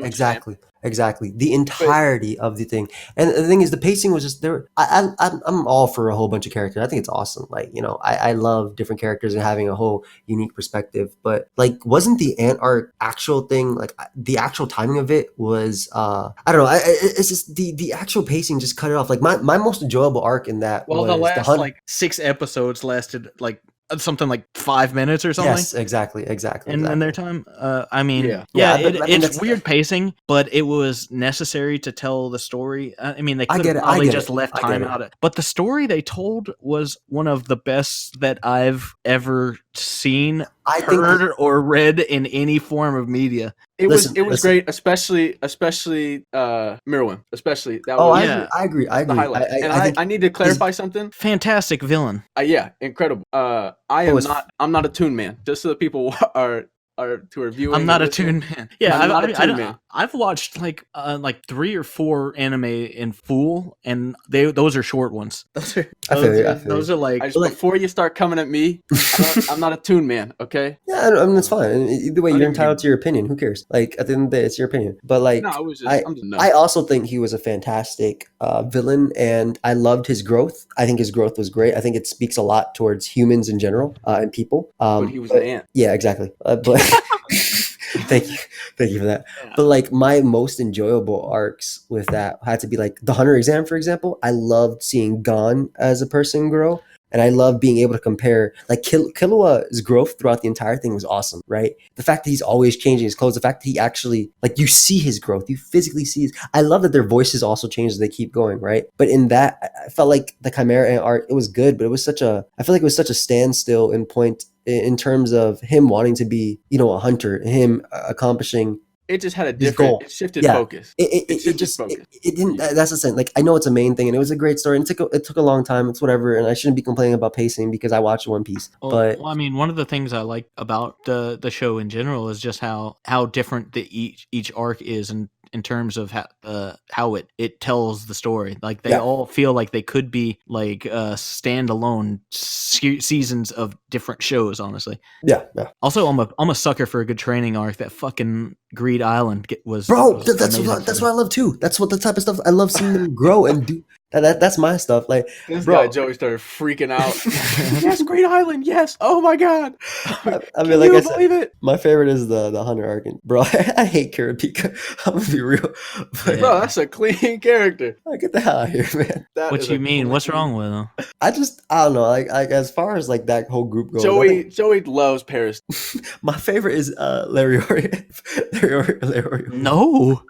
Speaker 2: The entirety of the thing, and the thing is, the pacing was just there. I'm all for a whole bunch of characters. I think it's awesome. Like I love different characters and having a whole unique perspective. But like, wasn't the ant art actual thing? Like the actual timing of it was I don't know. It's just the actual pacing just cut it off. Like my most enjoyable arc in that
Speaker 1: Well,
Speaker 2: was
Speaker 1: the last
Speaker 2: hunt.
Speaker 1: like 6 episodes lasted like something like 5 minutes or something.
Speaker 2: Yes, exactly.
Speaker 1: In their time. I mean,
Speaker 3: Yeah.
Speaker 1: it's weird pacing, but it was necessary to tell the story. I mean, they could have probably just left time out of it. But the story they told was one of the best that I've ever seen, heard, or read in any form of media.
Speaker 3: It was great, especially Mirwin. Especially that was.
Speaker 2: I agree.
Speaker 3: The highlight. I need to clarify something.
Speaker 1: Fantastic villain.
Speaker 3: Yeah, incredible. I'm not a Toon Man. Just so the people are to are viewing.
Speaker 1: I'm not a Toon Man. Yeah,
Speaker 3: I'm not a Toon Man.
Speaker 1: I've watched like 3 or 4 anime in full, and those are short ones. Those are like
Speaker 3: before you start coming at me. I'm not a Toon Man. Okay.
Speaker 2: Yeah, I mean, it's fine. Either way, you're entitled to your opinion. Who cares? Like at the end of the day, it's your opinion. But like, I also think he was a fantastic villain, and I loved his growth. I think his growth was great. I think it speaks a lot towards humans in general and people.
Speaker 3: But he was an ant.
Speaker 2: Yeah, exactly. But thank you for that. Yeah. But like my most enjoyable arcs with that had to be like the Hunter exam, for example. I loved seeing Gon as a person grow. And I love being able to compare, like Killua's growth throughout the entire thing was awesome, right? The fact that he's always changing his clothes, the fact that he actually, like, you see his growth, you physically see his. I love that their voices also change as they keep going, right? But in that, I felt like the Chimera art, it was good, but it was I feel like it was such a standstill in terms of him wanting to be, a hunter, him accomplishing.
Speaker 3: It just had a different, it shifted focus.
Speaker 2: It didn't, that's the thing. Like, I know it's a main thing and it was a great story and it took a long time. It's whatever. And I shouldn't be complaining about pacing because I watched One Piece. Well,
Speaker 1: I mean, one of the things I like about the show in general is just how different each arc is in terms of how it tells the story. Like they all feel like they could be like standalone seasons of different shows, honestly.
Speaker 2: Yeah.
Speaker 1: Also, I'm a sucker for a good training arc. That fucking Greed Island was
Speaker 2: that's what I love too. That's what the type of stuff I love seeing them grow and do. That's my stuff. Like
Speaker 3: this guy Joey started freaking out. Yes, Great Island. Yes. Oh my god.
Speaker 2: I mean, like I said, believe it? My favorite is the Hunter arc. Bro, I hate Kurapika. I'm gonna be real.
Speaker 3: But, bro, that's a clean character.
Speaker 2: Get the hell out of here, man.
Speaker 1: What you mean? What's wrong with him?
Speaker 2: I don't know. Like as far as like that whole group goes,
Speaker 3: Joey loves Paris.
Speaker 2: My favorite is Larry.
Speaker 1: No,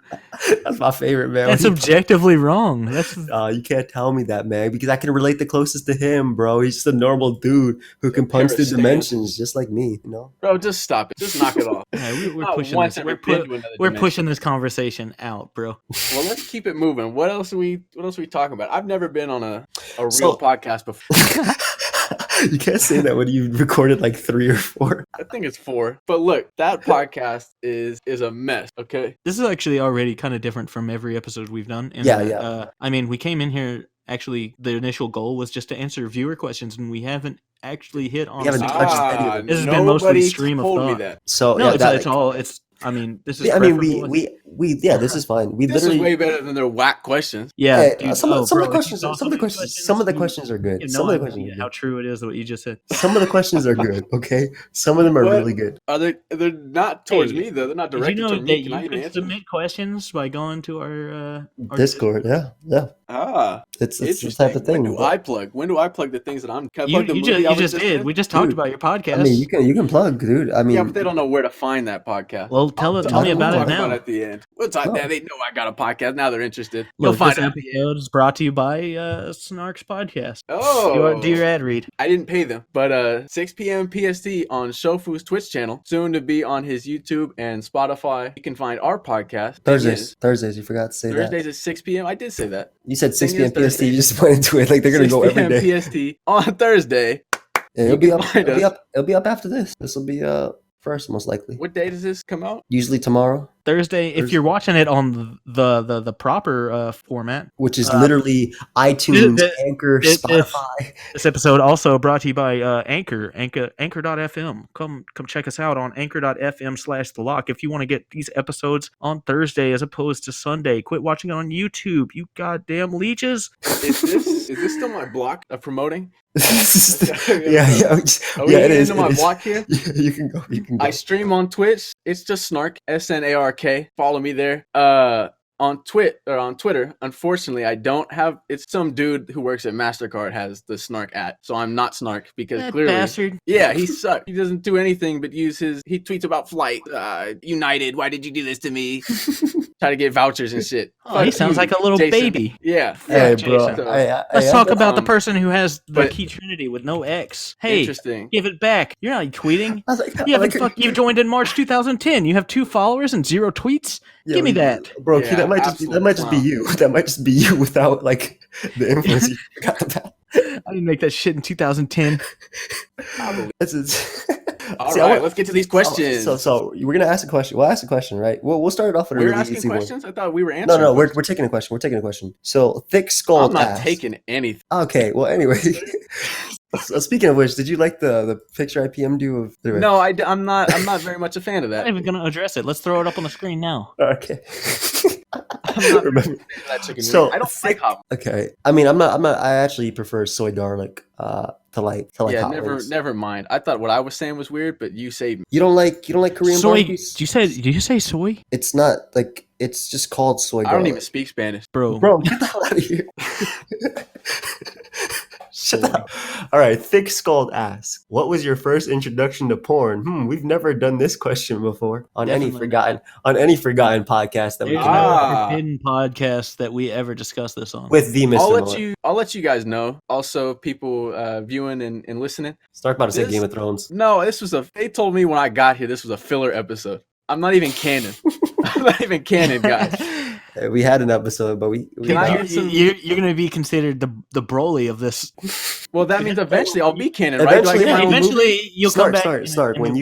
Speaker 2: that's my favorite, man.
Speaker 1: That's objectively wrong. That's
Speaker 2: you can't tell me that, man, because I can relate the closest to him, bro. He's just a normal dude who can punch through dimensions just like me,
Speaker 3: Bro, just stop it. Just knock it off.
Speaker 1: Yeah, we're pushing this. We're pushing this conversation out, bro.
Speaker 3: Well, let's keep it moving. What else are we talking about? I've never been on a real podcast before.
Speaker 2: You can't say that when you recorded like 3 or 4.
Speaker 3: I think it's 4. But look, that podcast is a mess, okay?
Speaker 1: This is actually already kind of different from every episode we've done. I mean, we came in here, actually, the initial goal was just to answer viewer questions, and we haven't actually hit on...
Speaker 2: This
Speaker 1: has been mostly stream of thought.
Speaker 3: That.
Speaker 2: So,
Speaker 1: no, it's all... I mean, this is.
Speaker 2: I mean, this is fine.
Speaker 3: This is way better than their whack questions.
Speaker 1: Yeah,
Speaker 2: dude, some of the questions are good. Some of the questions
Speaker 1: how true it is what you just said.
Speaker 2: Some of the questions are good. Okay, some of them are really good.
Speaker 3: They're not towards me though. They're not directed to me.
Speaker 1: You can submit questions by going to our
Speaker 2: Discord. Yeah. It's the type of thing.
Speaker 3: When do I plug the things that I'm?
Speaker 1: You just did. We just talked about your podcast.
Speaker 2: I mean, you can plug, dude. I mean,
Speaker 3: yeah, but they don't know where to find that podcast.
Speaker 1: Well, tell me about it now.
Speaker 3: At the end, they know I got a podcast. Now they're interested.
Speaker 1: You'll find this episode is brought to you by Snark's podcast.
Speaker 3: Oh,
Speaker 1: do your ad read.
Speaker 3: I didn't pay them, but 6 p.m. PST on Shofu's Twitch channel, soon to be on his YouTube and Spotify. You can find our podcast
Speaker 2: Thursdays. You forgot to say
Speaker 3: Thursdays at 6 p.m. I did say that.
Speaker 2: You said 6 p.m. PST. You just went into it like they're gonna go every day.
Speaker 3: 6 p.m. PST on Thursday.
Speaker 2: Yeah, it'll be up after this. This will be first, most likely.
Speaker 3: What day does this come out?
Speaker 2: Usually tomorrow.
Speaker 1: Thursday. If you're watching it on the proper format,
Speaker 2: which is literally iTunes, Anchor, Spotify.
Speaker 1: This episode also brought to you by Anchor.fm. Come check us out on Anchor.fm/The Lock if you want to get these episodes on Thursday as opposed to Sunday. Quit watching it on YouTube, you goddamn leeches.
Speaker 3: Is this still my block of promoting?
Speaker 2: It is.
Speaker 3: My block here.
Speaker 2: You can go.
Speaker 3: I stream on Twitch. It's just Snark, SNARK. Follow me there. on Twitter, unfortunately, I don't have. It's some dude who works at MasterCard has the Snark @ so I'm not Snark because
Speaker 1: That
Speaker 3: clearly,
Speaker 1: bastard.
Speaker 3: yeah, he sucks. He doesn't do anything but use his. He tweets about flight. United, why did you do this to me? Try to get vouchers and shit.
Speaker 1: Oh, he sounds like a little
Speaker 3: Jason.
Speaker 1: baby.
Speaker 3: Yeah.
Speaker 2: Hey,
Speaker 1: Jason.
Speaker 2: bro.
Speaker 3: So-
Speaker 1: Let's talk about the
Speaker 3: um,
Speaker 1: person who has the
Speaker 3: but-
Speaker 1: key trinity with no X. Hey,
Speaker 3: Interesting.
Speaker 1: give it back. You're not tweeting.
Speaker 2: I was like,
Speaker 1: You haven't you joined in March 2010. You have 2 followers and 0 tweets. Give me that.
Speaker 2: bro.
Speaker 3: Yeah,
Speaker 2: that might just be
Speaker 3: absolute
Speaker 2: you. That might just be you without like the influence you got about.
Speaker 1: I didn't make that shit in 2010.
Speaker 3: All right, let's get to these questions.
Speaker 2: So we're gonna ask a question. We'll ask a question, right? We'll start it off with a
Speaker 3: We're
Speaker 2: really
Speaker 3: asking
Speaker 2: easy
Speaker 3: questions. I thought we were
Speaker 2: one.
Speaker 3: answering.
Speaker 2: No, we're taking a question. We're taking a question. So thick skull.
Speaker 3: I'm not taking anything.
Speaker 2: Okay. Well, anyway. So speaking of which, did you like the picture Ep1 of?
Speaker 3: No, I'm not very much a fan of
Speaker 1: I'm not
Speaker 3: that.
Speaker 1: even gonna address it. Let's throw it up on the screen now.
Speaker 2: Okay.
Speaker 3: I'm not
Speaker 2: Remember-
Speaker 3: that chicken
Speaker 2: So,
Speaker 3: wing. I don't like hot.
Speaker 2: Okay. I mean, I'm not. I actually prefer soy garlic. To like
Speaker 3: Yeah,
Speaker 2: hot wings.
Speaker 3: never mind. I thought what I was saying was weird, but you saved me.
Speaker 2: You don't like Korean
Speaker 1: Soy.
Speaker 2: barbecues?
Speaker 1: Did you say soy,
Speaker 2: It's not like it's just called soy
Speaker 3: I
Speaker 2: garlic.
Speaker 3: don't even speak Spanish.
Speaker 1: bro?
Speaker 2: Bro, get the hell out of here. Shut up. All right, thick skulled asks, what was your first introduction to porn? We've never done this question before on any forgotten podcast that we
Speaker 1: There's
Speaker 2: can
Speaker 1: no
Speaker 3: Ah.
Speaker 1: forbidden podcast that we ever discussed this on.
Speaker 2: with the Mr.
Speaker 3: I'll let you guys know. Also, people viewing and listening.
Speaker 2: Start about to say
Speaker 3: This-
Speaker 2: Game of Thrones.
Speaker 3: No, they told me when I got here this was a filler episode. I'm not even canon. I'm not even canon, guys.
Speaker 2: We had an episode, but we
Speaker 3: Can I
Speaker 2: got-
Speaker 3: get some-
Speaker 1: You're gonna be considered the Broly of this.
Speaker 3: Well, that means eventually I'll be canon, right? Do I
Speaker 2: Eventually,
Speaker 3: get my
Speaker 2: yeah,
Speaker 3: own movie?
Speaker 1: eventually you'll come back.
Speaker 2: Snark. When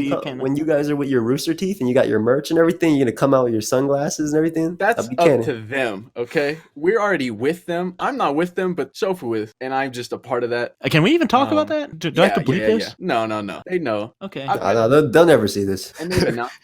Speaker 2: you guys are with your rooster teeth and you got your merch and everything, you're gonna come out with your sunglasses and everything.
Speaker 3: That's
Speaker 2: That'd be
Speaker 3: up
Speaker 2: canon.
Speaker 3: to them, okay? We're already with them. I'm not with them, but Sofa with, and I'm just a part of that.
Speaker 1: Can we even talk about that? Do I have to bleep this?
Speaker 3: No. They know.
Speaker 1: Okay.
Speaker 2: They'll never see this.
Speaker 3: And they've announced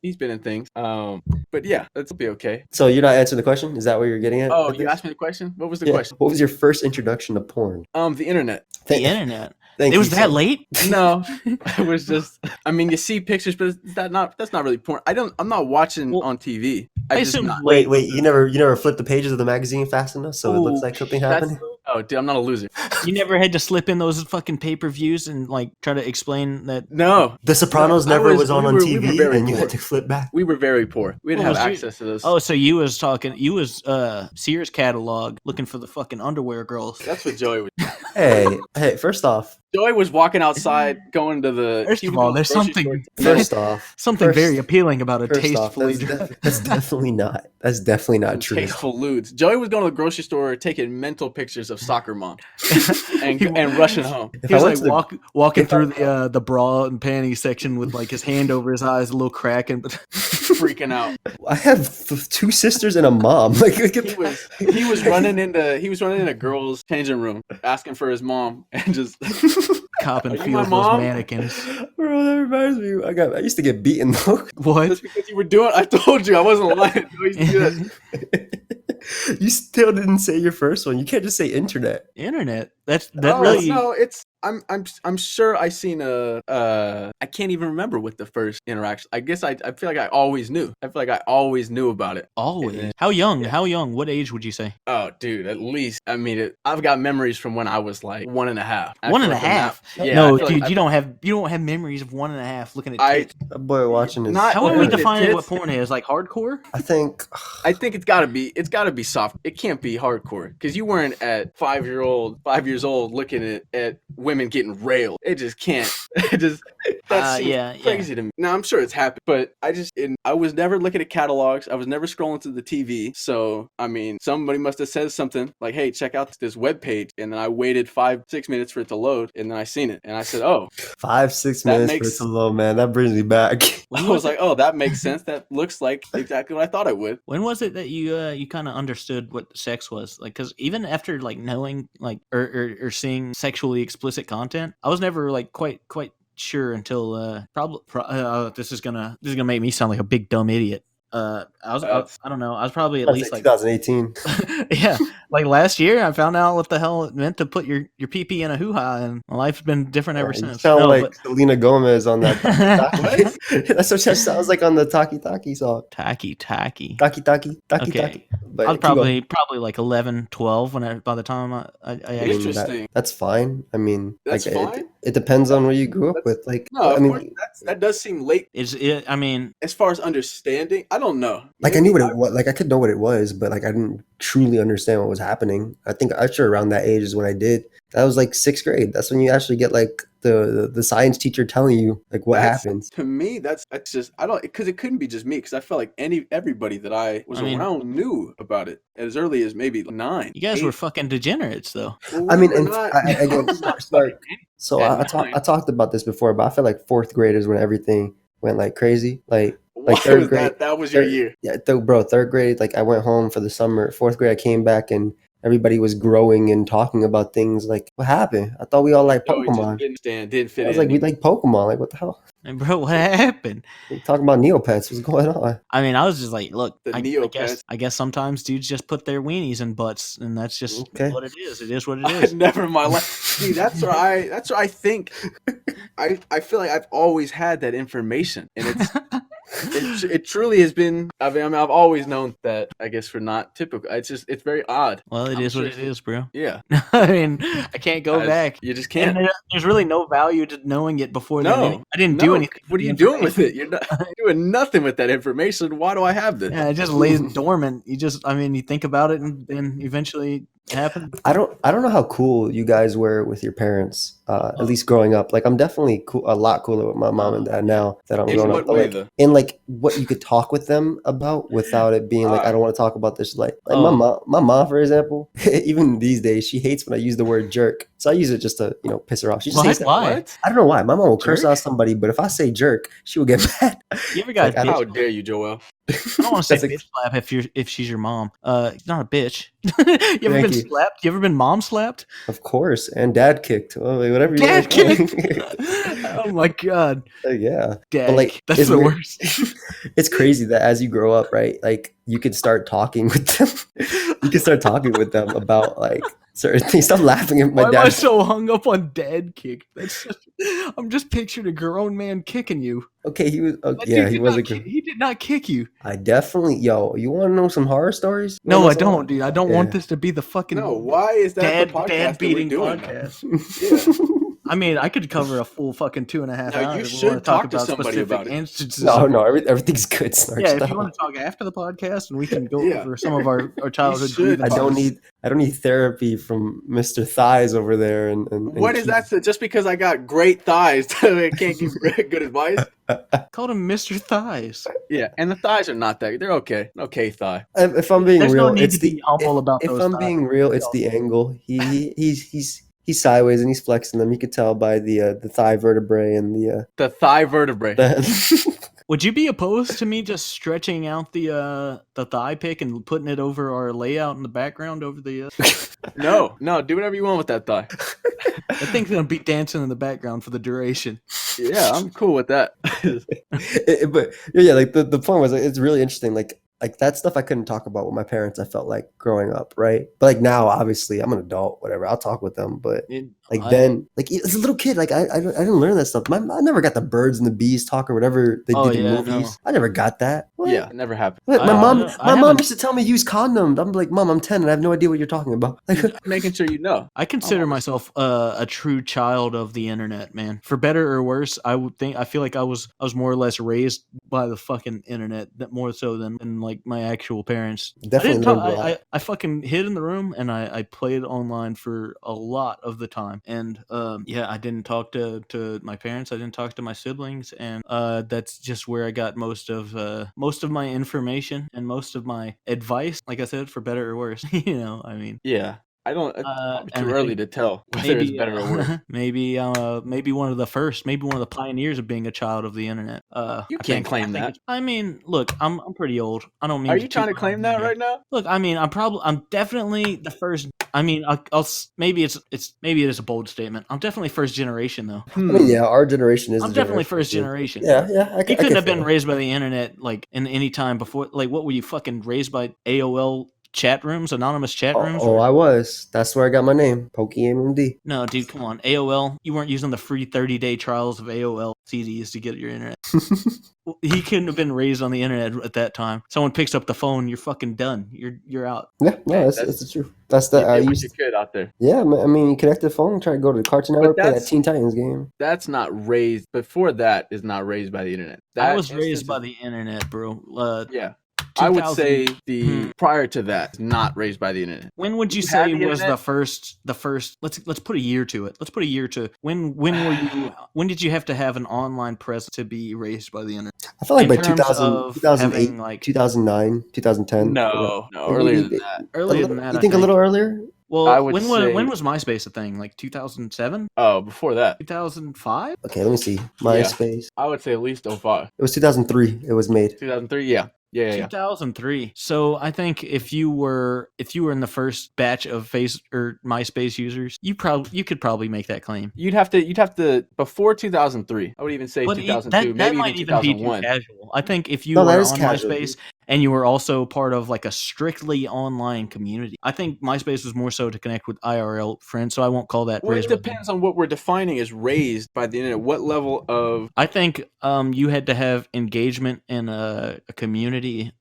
Speaker 3: he's been in things. But yeah, that'll be okay.
Speaker 2: So you're not answering the question? Is that what you're getting at?
Speaker 3: Oh,
Speaker 2: with
Speaker 3: you
Speaker 2: this?
Speaker 3: asked me the question? What was the
Speaker 2: Yeah.
Speaker 3: question?
Speaker 2: What was your first introduction to porn?
Speaker 3: The internet.
Speaker 1: The internet.
Speaker 2: Thank
Speaker 1: It was
Speaker 2: you,
Speaker 1: that
Speaker 2: sir.
Speaker 1: late?
Speaker 3: No, it was just. I mean, you see pictures, but that's not really porn. I'm not watching
Speaker 1: Well,
Speaker 3: on TV.
Speaker 1: I
Speaker 3: I just
Speaker 1: assume-
Speaker 3: not.
Speaker 2: Wait, you never flipped the pages of the magazine fast enough so it looks like something happened?
Speaker 3: Oh, dude, I'm not a loser.
Speaker 1: You never had to slip in those fucking pay-per-views and like try to explain that.
Speaker 3: No,
Speaker 2: The Sopranos
Speaker 3: No, I
Speaker 2: never
Speaker 3: was-
Speaker 2: was on
Speaker 3: we
Speaker 2: on
Speaker 3: were
Speaker 2: TV
Speaker 3: very
Speaker 2: and you
Speaker 3: poor.
Speaker 2: had to flip back.
Speaker 3: we were very poor. We didn't
Speaker 1: What
Speaker 3: have
Speaker 1: was
Speaker 3: access to those.
Speaker 1: Oh, so you was Sears catalog looking for the fucking underwear girls.
Speaker 3: That's what Joey was.
Speaker 2: Hey, first off,
Speaker 3: Joey was walking outside, going to the.
Speaker 1: First
Speaker 3: he
Speaker 1: of
Speaker 3: would go
Speaker 1: all,
Speaker 3: to
Speaker 1: there's
Speaker 3: the grocery
Speaker 1: something
Speaker 3: store.
Speaker 2: first off,
Speaker 1: something
Speaker 2: first-
Speaker 1: very appealing about a
Speaker 2: first off,
Speaker 1: tastefully.
Speaker 2: that's definitely not. That's definitely not true.
Speaker 3: Tasteful lewds. Joey was going to the grocery store taking mental pictures of soccer mom and rushing home.
Speaker 2: If
Speaker 1: He was
Speaker 2: I
Speaker 1: like
Speaker 2: went to the-
Speaker 1: walking
Speaker 2: if I-
Speaker 1: through the bra and panty section with like his hand over his eyes, a little cracking. But
Speaker 3: Freaking out.
Speaker 2: I have 2 sisters and a mom. Like,
Speaker 3: He was running into girls' changing room, asking for his mom, and just
Speaker 1: copping
Speaker 3: Are you
Speaker 1: feel
Speaker 3: my
Speaker 1: those
Speaker 3: mom?
Speaker 1: mannequins.
Speaker 2: Bro, that reminds me. I used to get beaten though.
Speaker 1: What?
Speaker 3: That's because you were doing. I told you I wasn't lying. I used to do that.
Speaker 2: You still didn't say your first one. You can't just say internet.
Speaker 1: Internet. That
Speaker 3: Oh,
Speaker 1: really.
Speaker 3: no, it's. I'm sure I seen I can't even remember what the first interaction. I guess I feel like I always knew. I feel like I always knew about it.
Speaker 1: Always.
Speaker 3: And then-
Speaker 1: How young?
Speaker 3: Yeah.
Speaker 1: How young? What age would you say?
Speaker 3: Oh, dude, at least I mean, I've got memories from when I was like 1.5. I
Speaker 1: One
Speaker 3: feel
Speaker 1: and a
Speaker 3: like I'm
Speaker 1: half.
Speaker 3: not- Yeah,
Speaker 1: No,
Speaker 3: I feel
Speaker 1: dude,
Speaker 3: like
Speaker 1: you don't have memories of 1.5 looking at
Speaker 3: I-
Speaker 1: tits.
Speaker 2: That boy watching is.
Speaker 3: Not-
Speaker 1: How would we
Speaker 3: looking at
Speaker 1: define
Speaker 3: tits?
Speaker 1: what porn is? Like hardcore?
Speaker 2: I think.
Speaker 3: I think it's gotta be soft. It can't be hardcore because you weren't at 5 years old looking at women getting railed. It just can't. It just that's
Speaker 1: yeah.
Speaker 3: crazy to me. Now I'm sure it's happened, but I was never looking at catalogs. I was never scrolling to the TV. So I mean, somebody must have said something like, "Hey, check out this web page," and then I waited 5-6 minutes for it to load, and then I seen it, and I said, "Oh."
Speaker 2: 5-6
Speaker 3: That
Speaker 2: minutes
Speaker 3: makes-
Speaker 2: for so low, man. That brings me back.
Speaker 3: I was like, "Oh, that makes sense. That looks like exactly what I thought it would."
Speaker 1: When was it that you kind of understood what sex was? Like, because even after like knowing like or seeing sexually explicit content, I was never like quite sure until this is gonna make me sound like a big dumb idiot. I don't know. I was probably at least like
Speaker 2: 2018.
Speaker 1: yeah, like last year, I found out what the hell it meant to put your pee in a hoo-ha, and my life's been different ever
Speaker 2: You
Speaker 1: since.
Speaker 2: sound
Speaker 1: No,
Speaker 2: like Selena Gomez on that.
Speaker 3: What?
Speaker 2: That's what she sounds like on the Taki Taki song.
Speaker 1: Taki.
Speaker 2: Taki Taki Taki
Speaker 1: Okay.
Speaker 2: Taki. But
Speaker 1: I was
Speaker 2: keep going.
Speaker 1: probably like 11, 12 by the time I actually.
Speaker 3: Interesting.
Speaker 2: That's fine. I mean,
Speaker 3: That's
Speaker 2: like,
Speaker 3: fine?
Speaker 2: It depends on what you grew up with. Like,
Speaker 3: No,
Speaker 2: I
Speaker 3: of
Speaker 2: mean,
Speaker 3: course, that does seem late.
Speaker 1: I mean,
Speaker 3: As far as understanding, I don't know.
Speaker 2: like I knew what it was. Like I could know what it was, but like I didn't truly understand what was happening. I think actually around that age is when I did. That was like 6th grade. That's when you actually get like the science teacher telling you like what happens.
Speaker 3: To me, that's just I don't because it couldn't be just me because I felt like everybody that I was around knew about it as early as maybe 9.
Speaker 1: you guys
Speaker 3: 8.
Speaker 1: were fucking degenerates, though.
Speaker 3: Well,
Speaker 2: I mean,
Speaker 3: we were
Speaker 2: and
Speaker 3: not-
Speaker 2: again, Snark. So
Speaker 3: at
Speaker 2: I
Speaker 3: 9.
Speaker 2: talked about this before, but I feel like 4th grade is when everything went like crazy. Like
Speaker 3: Why
Speaker 2: 3rd
Speaker 3: was
Speaker 2: grade.
Speaker 3: that was your year.
Speaker 2: Yeah, bro. 3rd grade, like I went home for the summer. 4th grade, I came back and everybody was growing and talking about things. Like, what happened? I thought we all like
Speaker 3: No, it just
Speaker 2: Pokemon.
Speaker 3: didn't fit
Speaker 2: I was
Speaker 3: in.
Speaker 2: like, we like Pokemon. Like, what the hell?
Speaker 1: And bro, what happened?
Speaker 2: We're talking about Neopets. What's going on?
Speaker 1: I mean, I was just like, look,
Speaker 3: The
Speaker 1: I
Speaker 3: Neopets.
Speaker 1: guess sometimes dudes just put their weenies in butts, and that's just
Speaker 2: Okay.
Speaker 1: what it is. It is what it
Speaker 3: I
Speaker 1: is.
Speaker 3: never in my life. See, that's where I think I feel like I've always had that information, and it truly has been. I mean, I've always known that. I guess for not typical. It's very odd.
Speaker 1: Well, it
Speaker 3: I'm
Speaker 1: is what
Speaker 3: sure
Speaker 1: it is, bro.
Speaker 3: Yeah,
Speaker 1: I mean, I can't go back.
Speaker 3: You just
Speaker 1: And
Speaker 3: can't.
Speaker 1: there's really no value to knowing it before then.
Speaker 3: No,
Speaker 1: I didn't do anything.
Speaker 3: What are you doing with it? You're not doing nothing with that information. Why do I have this?
Speaker 1: Yeah, it just lays dormant. You think about it, and then eventually it happens.
Speaker 2: I don't know how cool you guys were with your parents. At least growing up, like I'm definitely a lot cooler with my mom and dad now that I'm
Speaker 3: In
Speaker 2: grown
Speaker 3: what
Speaker 2: up. But,
Speaker 3: way,
Speaker 2: like,
Speaker 3: though?
Speaker 2: in like what you could talk with them about without it being like I don't want to talk about this. Like my mom, for example, even these days she hates when I use the word jerk. So I use it just to piss her off. She just hates that.
Speaker 1: Why?
Speaker 3: What?
Speaker 2: I don't know why. My mom will curse
Speaker 1: Jerk?
Speaker 2: out somebody, but if I say jerk, she will get mad.
Speaker 1: You ever got
Speaker 2: Like,
Speaker 1: bitch?
Speaker 3: How dare you, Joel?
Speaker 1: I don't want to say
Speaker 2: That's
Speaker 1: bitch slap if she's your mom. Not a bitch. You ever been slapped? You ever been mom slapped?
Speaker 2: Of course, and dad kicked. Well, like, whatever.
Speaker 1: Dad kicked.
Speaker 2: You
Speaker 1: Oh my god.
Speaker 2: yeah.
Speaker 1: Dad.
Speaker 2: But, like,
Speaker 1: That's
Speaker 2: it's
Speaker 1: the
Speaker 2: weird.
Speaker 1: worst.
Speaker 2: It's crazy that as you grow up, right? Like you can start talking with them. You can start talking with them about like certain things. Stop laughing at my
Speaker 1: Why am I
Speaker 2: dad.
Speaker 1: so hung up on dad kick? I'm just picturing a grown man kicking you.
Speaker 2: Okay, he was.
Speaker 1: That
Speaker 2: Yeah,
Speaker 1: dude
Speaker 2: he
Speaker 1: did
Speaker 2: was
Speaker 1: not
Speaker 2: a good.
Speaker 1: He did not kick you.
Speaker 2: I definitely. Yo, you want to know some horror stories? You
Speaker 1: No,
Speaker 2: wanna
Speaker 1: I
Speaker 2: know some
Speaker 1: don't,
Speaker 2: horror-
Speaker 1: dude. I don't want
Speaker 2: Yeah.
Speaker 1: this to be the fucking
Speaker 3: No, why is that the podcast
Speaker 1: dad
Speaker 3: that we're
Speaker 1: beating
Speaker 3: doing?
Speaker 1: podcast.
Speaker 3: Yeah.
Speaker 1: I mean, I could cover a full fucking 2.5
Speaker 3: No,
Speaker 1: hours.
Speaker 3: you
Speaker 1: if we wanna
Speaker 3: should talk to somebody
Speaker 1: specific
Speaker 3: about it.
Speaker 1: instances.
Speaker 2: No, everything's good. Snark,
Speaker 1: Yeah, if
Speaker 2: stop.
Speaker 1: you want to talk after the podcast, and we can go
Speaker 3: Yeah.
Speaker 1: over some of our childhood
Speaker 3: should.
Speaker 2: I
Speaker 1: grievances.
Speaker 2: don't need therapy from Mr. Thighs over there. And
Speaker 3: What is that? Just because I got great thighs, I can't give good advice.
Speaker 1: Called him Mr. Thighs.
Speaker 3: Yeah, and the thighs are not that. They're okay. Okay, thigh.
Speaker 2: If I'm being
Speaker 1: There's
Speaker 2: real,
Speaker 1: no need
Speaker 2: it's
Speaker 1: to be humble about
Speaker 2: if
Speaker 1: those
Speaker 2: I'm
Speaker 1: thighs.
Speaker 2: being real, it's the angle. He's sideways and he's flexing them. You could tell by the thigh vertebrae and
Speaker 3: The thigh vertebrae.
Speaker 1: Would you be opposed to me just stretching out the thigh pick and putting it over our layout in the background over the?
Speaker 3: No, do whatever you want with that thigh.
Speaker 1: I think gonna be dancing in the background for the duration.
Speaker 3: Yeah, I'm cool with that.
Speaker 2: But yeah, like the point was, like, it's really interesting. Like that stuff I couldn't talk about with my parents. I felt like growing up, right? But like now, obviously, I'm an adult. Whatever, I'll talk with them. But then, like as a little kid, like I didn't learn that stuff. I never got the birds and the bees talk or whatever they did in movies.
Speaker 1: No.
Speaker 2: I never got that. What?
Speaker 3: Yeah, it never happened.
Speaker 2: What?
Speaker 1: I
Speaker 2: My mom
Speaker 1: haven't-
Speaker 2: used to tell me use condoms. I'm like, Mom, I'm 10 and I have no idea what you're talking about. Like,
Speaker 3: Making sure you know.
Speaker 1: I consider myself a true child of the internet, man. For better or worse, I feel like I was more or less raised by the fucking internet, more so than like my actual parents.
Speaker 2: Definitely learned a lot.
Speaker 1: I fucking hid in the room and I played online for a lot of the time. And yeah, I didn't talk to my parents. I didn't talk to my siblings, and that's just where I got most of my information and most of my advice. Like I said, for better or worse, I mean.
Speaker 3: Yeah. I don't. It's probably
Speaker 1: and
Speaker 3: too
Speaker 1: I
Speaker 3: early
Speaker 1: think
Speaker 3: to tell whether it's better or worse.
Speaker 1: maybe one of the first, maybe one of the pioneers of being a child of the internet.
Speaker 3: You can't claim that.
Speaker 1: I mean, look, I'm pretty old. I don't mean.
Speaker 3: Are you trying to claim that right now?
Speaker 1: Look, I mean, I'm definitely the first. I mean, maybe it is a bold statement. I'm definitely first generation though.
Speaker 2: I mean, yeah, our generation is.
Speaker 1: I'm definitely first generation.
Speaker 2: Yeah.
Speaker 1: You couldn't have been raised by the internet like in any time before. Like, what were you fucking raised by AOL chat rooms, anonymous chat rooms.
Speaker 2: Oh, I was. That's where I got my name, pokeaimMD.
Speaker 1: No, dude, come on. AOL, you weren't using the free 30-day trials of AOL CDs to get your internet. He couldn't have been raised on the internet at that time. Someone picks up the phone, you're fucking done. You're out.
Speaker 2: Yeah, no, that's the truth. That's the I
Speaker 3: you
Speaker 2: used.
Speaker 3: could out there.
Speaker 2: Yeah, I mean, you connect the phone, try to go to the Cartoon Network, play that
Speaker 3: that's-
Speaker 2: Teen Titans game.
Speaker 3: That's not raised. Before that is not raised by the internet.
Speaker 1: I was raised by the internet, bro.
Speaker 3: Yeah. I would
Speaker 1: 2000
Speaker 3: say the prior to that, not raised by the internet.
Speaker 1: When would you
Speaker 3: You had
Speaker 1: say
Speaker 3: the
Speaker 1: was
Speaker 3: internet?
Speaker 1: the first? Let's put a year to it. Let's put a year to when were you? When did you have to have an online presence to be raised by the internet?
Speaker 2: I feel like
Speaker 1: In
Speaker 2: by
Speaker 1: terms
Speaker 2: 2000,
Speaker 1: of
Speaker 2: 2008,
Speaker 1: having, like-
Speaker 2: 2009, 2010.
Speaker 3: No,
Speaker 2: Maybe-
Speaker 3: earlier than that.
Speaker 1: Earlier than that,
Speaker 2: You think a little earlier?
Speaker 1: Well,
Speaker 3: I would
Speaker 1: when
Speaker 3: say-
Speaker 1: was MySpace a thing? Like 2007,
Speaker 3: Oh, before that,
Speaker 1: 2005?
Speaker 2: Okay, let me see. MySpace.
Speaker 3: I would say at least 05.
Speaker 2: It was 2003. It was made.
Speaker 3: 2003, yeah.
Speaker 1: 2003. So I think if you were in the first batch of MySpace users, you could probably make that claim.
Speaker 3: You'd have to before 2003. I would even say
Speaker 1: But
Speaker 3: 2002,
Speaker 1: that
Speaker 3: maybe
Speaker 1: might
Speaker 3: even
Speaker 1: even be too
Speaker 3: 2001.
Speaker 1: casual. I think if you
Speaker 2: No, that
Speaker 1: were
Speaker 2: is
Speaker 1: on
Speaker 2: casual.
Speaker 1: MySpace and you were also part of like a strictly online community, I think MySpace was more so to connect with IRL friends. So I won't call that
Speaker 3: Well, it
Speaker 1: raised by the
Speaker 3: depends on what we're defining as raised by the internet. What level of
Speaker 1: I think you had to have engagement in a community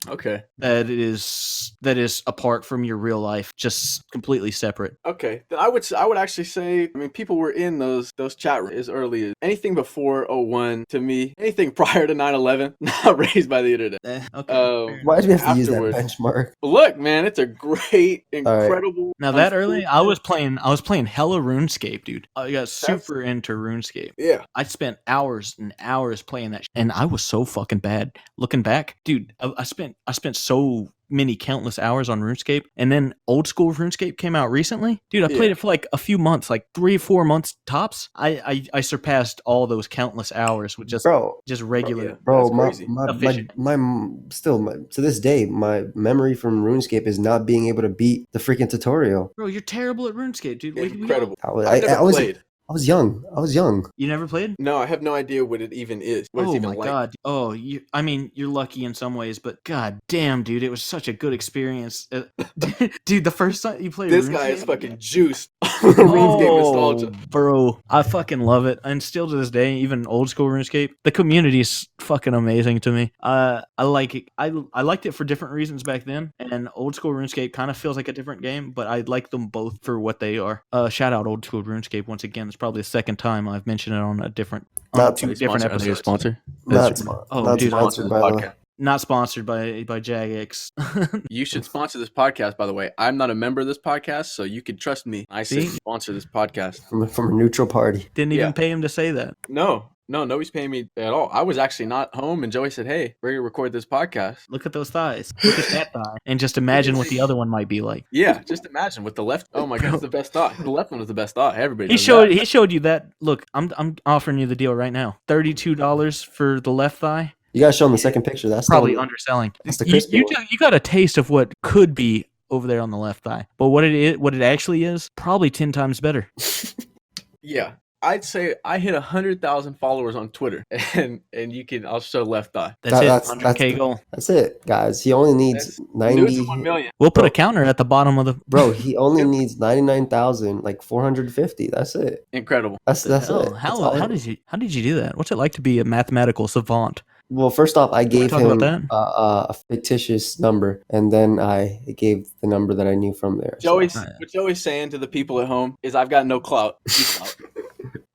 Speaker 3: okay,
Speaker 1: that is apart from your real life, just completely separate.
Speaker 3: okay. Then I would actually say, I mean, people were in those chat rooms as early as anything before 01 to me. Anything prior to 9/11, not raised by the internet.
Speaker 1: Okay.
Speaker 2: Why do we have to use that
Speaker 3: Afterwards.
Speaker 2: benchmark?
Speaker 3: But look, man, it's a great, incredible.
Speaker 1: Now that early, I
Speaker 3: unfortunate-
Speaker 1: was playing hella RuneScape, dude. I got super into RuneScape.
Speaker 3: Yeah.
Speaker 1: I spent hours and hours playing that, and I was so fucking bad. Looking back, dude, I spent so many countless hours on RuneScape, and then old school RuneScape came out recently. Dude, I played it for like a few months, like 3 or 4 months tops. I surpassed all those countless hours with just regular.
Speaker 3: yeah.
Speaker 2: Bro,
Speaker 3: That's crazy.
Speaker 2: to this day, my memory from RuneScape is not being able to beat the freaking tutorial.
Speaker 1: Bro, you're terrible at RuneScape, dude.
Speaker 3: Incredible.
Speaker 2: I
Speaker 3: I've never
Speaker 2: was
Speaker 3: played.
Speaker 2: I was young.
Speaker 1: You never played?
Speaker 3: No, I have no idea what it even is. What it's
Speaker 1: Oh
Speaker 3: even
Speaker 1: my
Speaker 3: like.
Speaker 1: god! Oh, you're lucky in some ways, but god damn, dude, it was such a good experience. Dude, the first time you played
Speaker 3: This
Speaker 1: RuneScape,
Speaker 3: guy is fucking juiced. RuneScape nostalgia.
Speaker 1: bro, I fucking love it, and still to this day, even old school RuneScape, the community is fucking amazing to me. I like it. I liked it for different reasons back then, and old school RuneScape kind of feels like a different game, but I like them both for what they are. Shout out old school RuneScape once again. It's probably the second time I've mentioned it on two different episodes.
Speaker 3: Sponsor?
Speaker 2: not
Speaker 1: dude,
Speaker 2: sponsored by the
Speaker 1: Not sponsored by Jagex.
Speaker 3: You should sponsor this podcast, by the way. I'm not a member of this podcast, so you can trust me. I say
Speaker 1: See?
Speaker 3: sponsor this podcast.
Speaker 2: from a neutral party.
Speaker 1: Didn't
Speaker 3: Yeah.
Speaker 1: even pay him to say that.
Speaker 3: No, nobody's paying me at all. I was actually not home, and Joey said, "Hey, we're gonna record this podcast."
Speaker 1: Look at those thighs. Look at that thigh. And just imagine what the other one might be like.
Speaker 3: Yeah, just imagine with the left. Oh my god, it's the best thought. The left one is the best thought. Everybody.
Speaker 1: He
Speaker 3: does
Speaker 1: showed
Speaker 3: that.
Speaker 1: he showed you that. Look, I'm offering you the deal right now. $32 for the left thigh.
Speaker 2: You gotta show them the second picture. That's
Speaker 1: Probably
Speaker 2: the,
Speaker 1: underselling.
Speaker 2: that's the
Speaker 1: You,
Speaker 2: crispy
Speaker 1: you,
Speaker 2: one.
Speaker 1: you got a taste of what could be over there on the left thigh. But what it actually is, probably 10 times better.
Speaker 3: Yeah, I'd say I hit 100,000 followers on Twitter, and you can. I'll show left thigh.
Speaker 1: That's it.
Speaker 2: that's
Speaker 1: 100K
Speaker 2: the-
Speaker 1: goal.
Speaker 2: That's it, guys. He only needs
Speaker 3: News
Speaker 2: 90.
Speaker 3: to 1 million.
Speaker 1: We'll put a counter at the bottom of the.
Speaker 2: Bro, he only needs 99,000, like 450. That's it.
Speaker 3: Incredible.
Speaker 2: That's it. That's
Speaker 1: How
Speaker 2: all.
Speaker 1: did you do that? What's it like to be a mathematical savant?
Speaker 2: Well, first off, I gave
Speaker 1: talk
Speaker 2: him
Speaker 1: about that?
Speaker 2: a fictitious number, and then I gave the number that I knew from there. So-
Speaker 3: What Joey's saying to the people at home is, I've got no clout.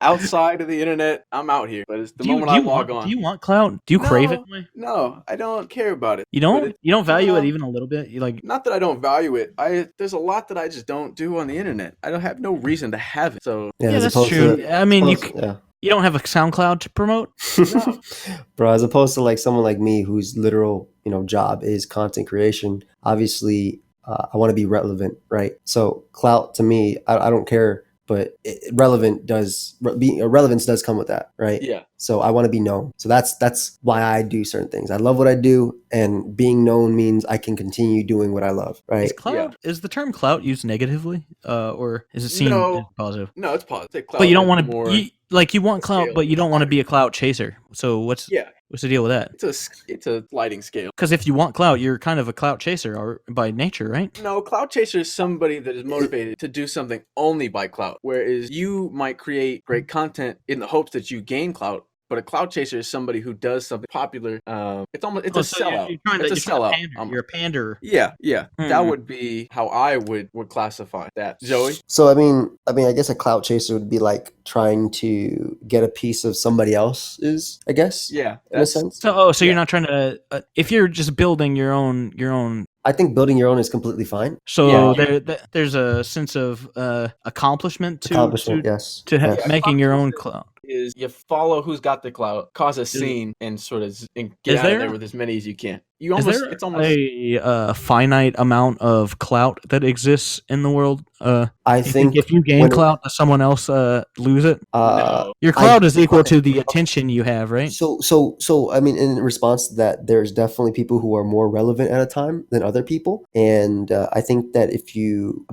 Speaker 3: Outside of the internet, I'm out here. But it's the moment I log on.
Speaker 1: Do you want clout? Do you crave it?
Speaker 3: No, I don't care about it.
Speaker 1: You
Speaker 3: But
Speaker 1: don't? You don't value it
Speaker 3: no.
Speaker 1: even a little bit? You like?
Speaker 3: Not that I don't value it. There's a lot that I just don't do on the internet. I don't have no reason to have it. So
Speaker 1: Yeah,
Speaker 2: as
Speaker 1: that's
Speaker 2: opposed
Speaker 1: true.
Speaker 2: to-
Speaker 1: I mean,
Speaker 2: yeah.
Speaker 1: you don't have a SoundCloud to promote?
Speaker 3: no.
Speaker 2: Bro, as opposed to like someone like me whose literal, job is content creation, obviously I want to be relevant, right? So clout to me, I don't care, but relevance does come with that, right?
Speaker 3: Yeah.
Speaker 2: So I want to be known. So that's why I do certain things. I love what I do, and being known means I can continue doing what I love, right?
Speaker 1: Is the term clout used negatively, or is it seen
Speaker 3: No.
Speaker 1: as positive?
Speaker 3: No, it's positive. Clout
Speaker 1: But you don't
Speaker 3: is
Speaker 1: want
Speaker 3: more-
Speaker 1: to. You want clout,
Speaker 3: scale.
Speaker 1: but you don't want to be a clout chaser. So what's?
Speaker 3: Yeah.
Speaker 1: What's the deal with that?
Speaker 3: It's a sliding scale.
Speaker 1: Because if you want clout, you're kind of a clout chaser or by nature, right?
Speaker 3: No, clout chaser is somebody that is motivated to do something only by clout, whereas you might create great content in the hopes that you gain clout. But a clout chaser is somebody who does something popular. It's a sellout. It's a sellout.
Speaker 1: You're a panderer.
Speaker 3: Yeah. That would be how I would classify that. Zoe?
Speaker 2: So I mean, I guess a clout chaser would be like trying to get a piece of somebody else's, I guess.
Speaker 3: Yeah.
Speaker 2: In a sense.
Speaker 1: So you're not trying to. If you're just building your own.
Speaker 2: I think building your own is completely fine.
Speaker 1: So there's a sense of accomplishment
Speaker 2: yes.
Speaker 1: making your own clout.
Speaker 3: Is you follow who's got the clout, cause a scene, and sort of get out of there with as many as you can. It's almost
Speaker 1: a finite amount of clout that exists in the world.
Speaker 2: I think
Speaker 1: if you gain clout, does someone else lose it?
Speaker 3: No.
Speaker 1: Your clout is equal to the attention you have, right?
Speaker 2: So I mean, in response to that, there's definitely people who are more relevant at a time than other people, and I think that if you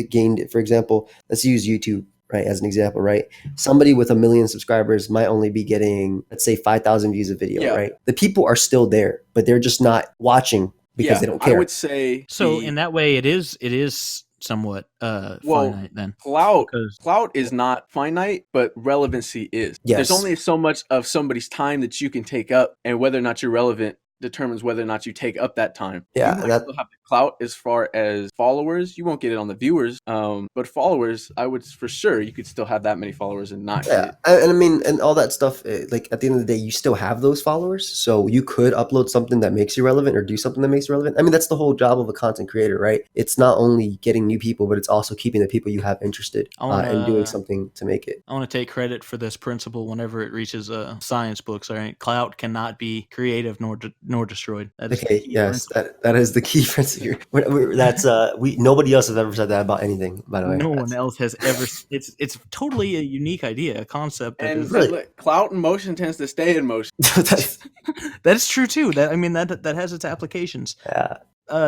Speaker 2: gained, for example, let's use YouTube. Right, as an example, right? Somebody with 1 million subscribers might only be getting, let's say, 5,000 views a video, right? The people are still there, but they're just not watching because they don't care.
Speaker 3: I would say
Speaker 1: so. In that way, it is somewhat finite then.
Speaker 3: Clout is not finite, but relevancy is.
Speaker 2: Yes.
Speaker 3: There's only so much of somebody's time that you can take up, and whether or not you're relevant determines whether or not you take up that time.
Speaker 2: Yeah,
Speaker 3: you might still have the clout as far as followers. You won't get it on the viewers, but followers, I would for sure you could still have that many followers and not.
Speaker 2: Yeah, and I mean, and all that stuff. Like at the end of the day, you still have those followers, so you could upload something that makes you relevant or do something that makes you relevant. I mean, that's the whole job of a content creator, right? It's not only getting new people, but it's also keeping the people you have interested and doing something to make it.
Speaker 1: I want to take credit for this principle whenever it reaches science books. All right, clout cannot be creative nor destroyed. That is
Speaker 2: that is the key principle. That's nobody else has ever said that about anything. By the way,
Speaker 1: no one else has ever. It's totally a unique idea, a concept.
Speaker 3: Clout in motion tends to stay in motion.
Speaker 1: That's true too. That has its applications.
Speaker 2: Yeah.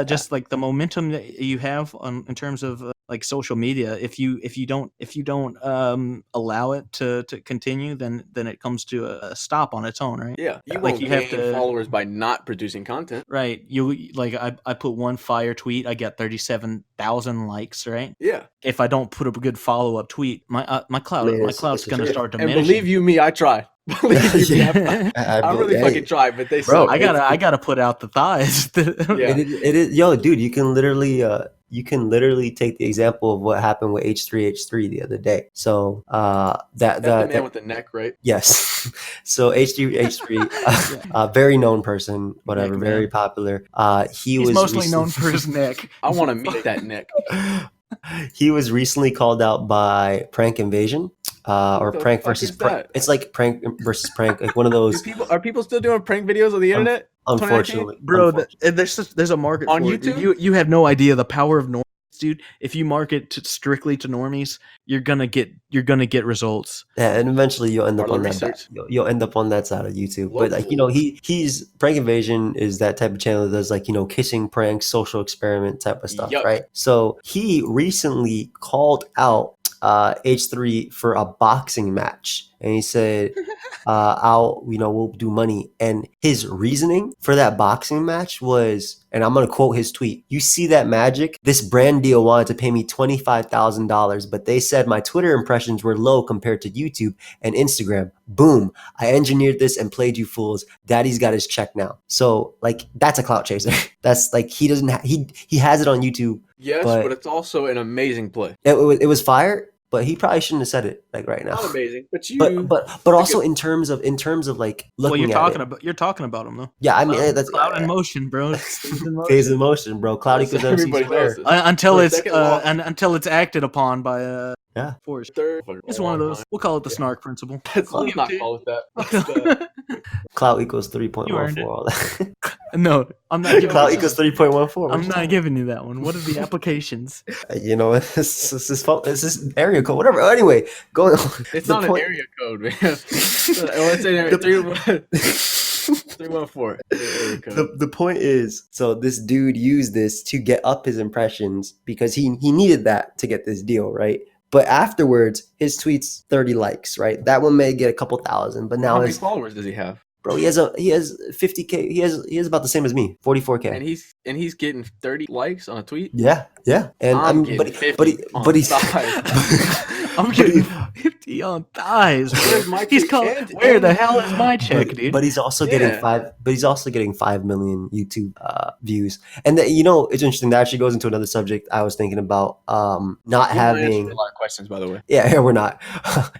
Speaker 1: Just like the momentum that you have in terms of like social media, if you don't allow it to continue, then it comes to a stop on its own, right?
Speaker 3: Yeah, you have to followers by not producing content,
Speaker 1: right? I put one fire tweet, I get 37,000 likes, right?
Speaker 3: Yeah.
Speaker 1: If I don't put a good follow up tweet, my clout's gonna start diminishing.
Speaker 3: And believe you me, I try. Believe you me, I really fucking try, but they suck.
Speaker 1: I gotta put out the thighs.
Speaker 2: It is, yo, dude. You can literally take the example of what happened with H3 the other day. So that
Speaker 3: the man with the neck, right?
Speaker 2: Yes. So H3 very known person, whatever,
Speaker 1: neck
Speaker 2: very
Speaker 1: man.
Speaker 2: popular.
Speaker 1: He's mostly known for his neck.
Speaker 3: I want to meet that neck.
Speaker 2: He was recently called out by Prank Invasion. Or prank versus prank. It's like prank versus prank, like one of those.
Speaker 3: Are people still doing prank videos on the internet?
Speaker 2: Unfortunately,
Speaker 1: bro, there's a market
Speaker 3: on
Speaker 1: for
Speaker 3: YouTube.
Speaker 1: You have no idea the power of normies, dude. If you market strictly to normies, you're gonna get results.
Speaker 2: Yeah, and eventually you'll end up on that. You'll end up on that side of YouTube. But like he's Prank Invasion is that type of channel that does like kissing pranks, social experiment type of stuff, right? So he recently called out H3 for a boxing match, and he said we'll do money, and his reasoning for that boxing match was, and I'm gonna quote his tweet, "You see that magic? This brand deal wanted to pay me $25,000, but they said my Twitter impressions were low compared to YouTube and Instagram. Boom, I engineered this and played you fools. Daddy's got his check now." So like that's a clout chaser. That's like he has it on YouTube.
Speaker 3: Yes, but it's also an amazing play.
Speaker 2: It was fire, but he probably shouldn't have said it like right now.
Speaker 3: Not amazing, but
Speaker 2: but also in terms of like looking
Speaker 1: you're talking about him though.
Speaker 2: Yeah, I mean that's
Speaker 1: clout in motion, bro.
Speaker 2: Phase in motion, bro. Clout equals MC squared.
Speaker 1: Until it's acted upon by force. It's one of those. We'll call it the Snark principle.
Speaker 3: Let's not call it that.
Speaker 2: Clout equals 3.14.
Speaker 1: No, I'm not giving
Speaker 2: clout equals 3.14.
Speaker 1: I'm not giving you that one. What are the applications?
Speaker 2: It's this area code, whatever. Anyway, going on.
Speaker 3: It's not an area code, man. Let's say 314.
Speaker 2: The point is, so this dude used this to get up his impressions because he needed that to get this deal, right? But afterwards, his tweets 30 likes, right? That one may get a couple thousand, but now
Speaker 3: how many followers does he have?
Speaker 2: Bro, he has 50K. He has about the same as me, 44K.
Speaker 3: And he's getting 30 likes on a tweet.
Speaker 2: Yeah. And
Speaker 3: I'm getting 50 on thighs.
Speaker 1: I'm getting 50 on thighs.
Speaker 3: Where's my
Speaker 1: He's
Speaker 3: check?
Speaker 1: called. Where the hell is my check, dude?
Speaker 2: But he's also getting 5 million YouTube views. And it's interesting. That actually goes into another subject I was thinking about. Not having
Speaker 3: a lot of questions, by the way.
Speaker 2: Yeah, we're not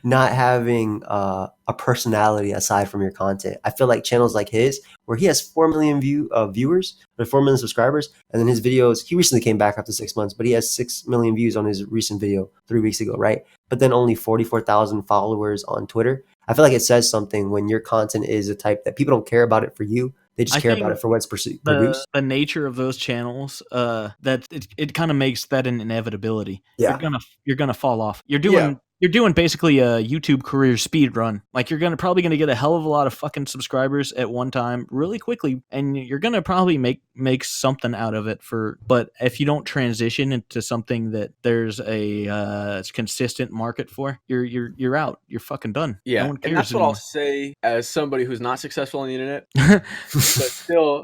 Speaker 2: having a personality aside from your content. I feel like channels like his, where he has 4 million viewers, or 4 million subscribers, and then his videos. He recently came back after 6 months, but he has 6 million views on his recent video 3 weeks ago, right? But then only 44,000 followers on Twitter. I feel like it says something when your content is a type that people don't care about it for you. They just care about it for what's produced.
Speaker 1: The nature of those channels, that it kind of makes that an inevitability.
Speaker 2: Yeah.
Speaker 1: You're gonna fall off. You're doing basically a YouTube career speed run. Like you're probably gonna get a hell of a lot of fucking subscribers at one time really quickly, and you're gonna probably make something out of it. But if you don't transition into something that there's a consistent market for, you're out. You're fucking done.
Speaker 3: Yeah,
Speaker 1: no one cares
Speaker 3: and that's
Speaker 1: anymore.
Speaker 3: what I'll say as somebody who's not successful on the internet.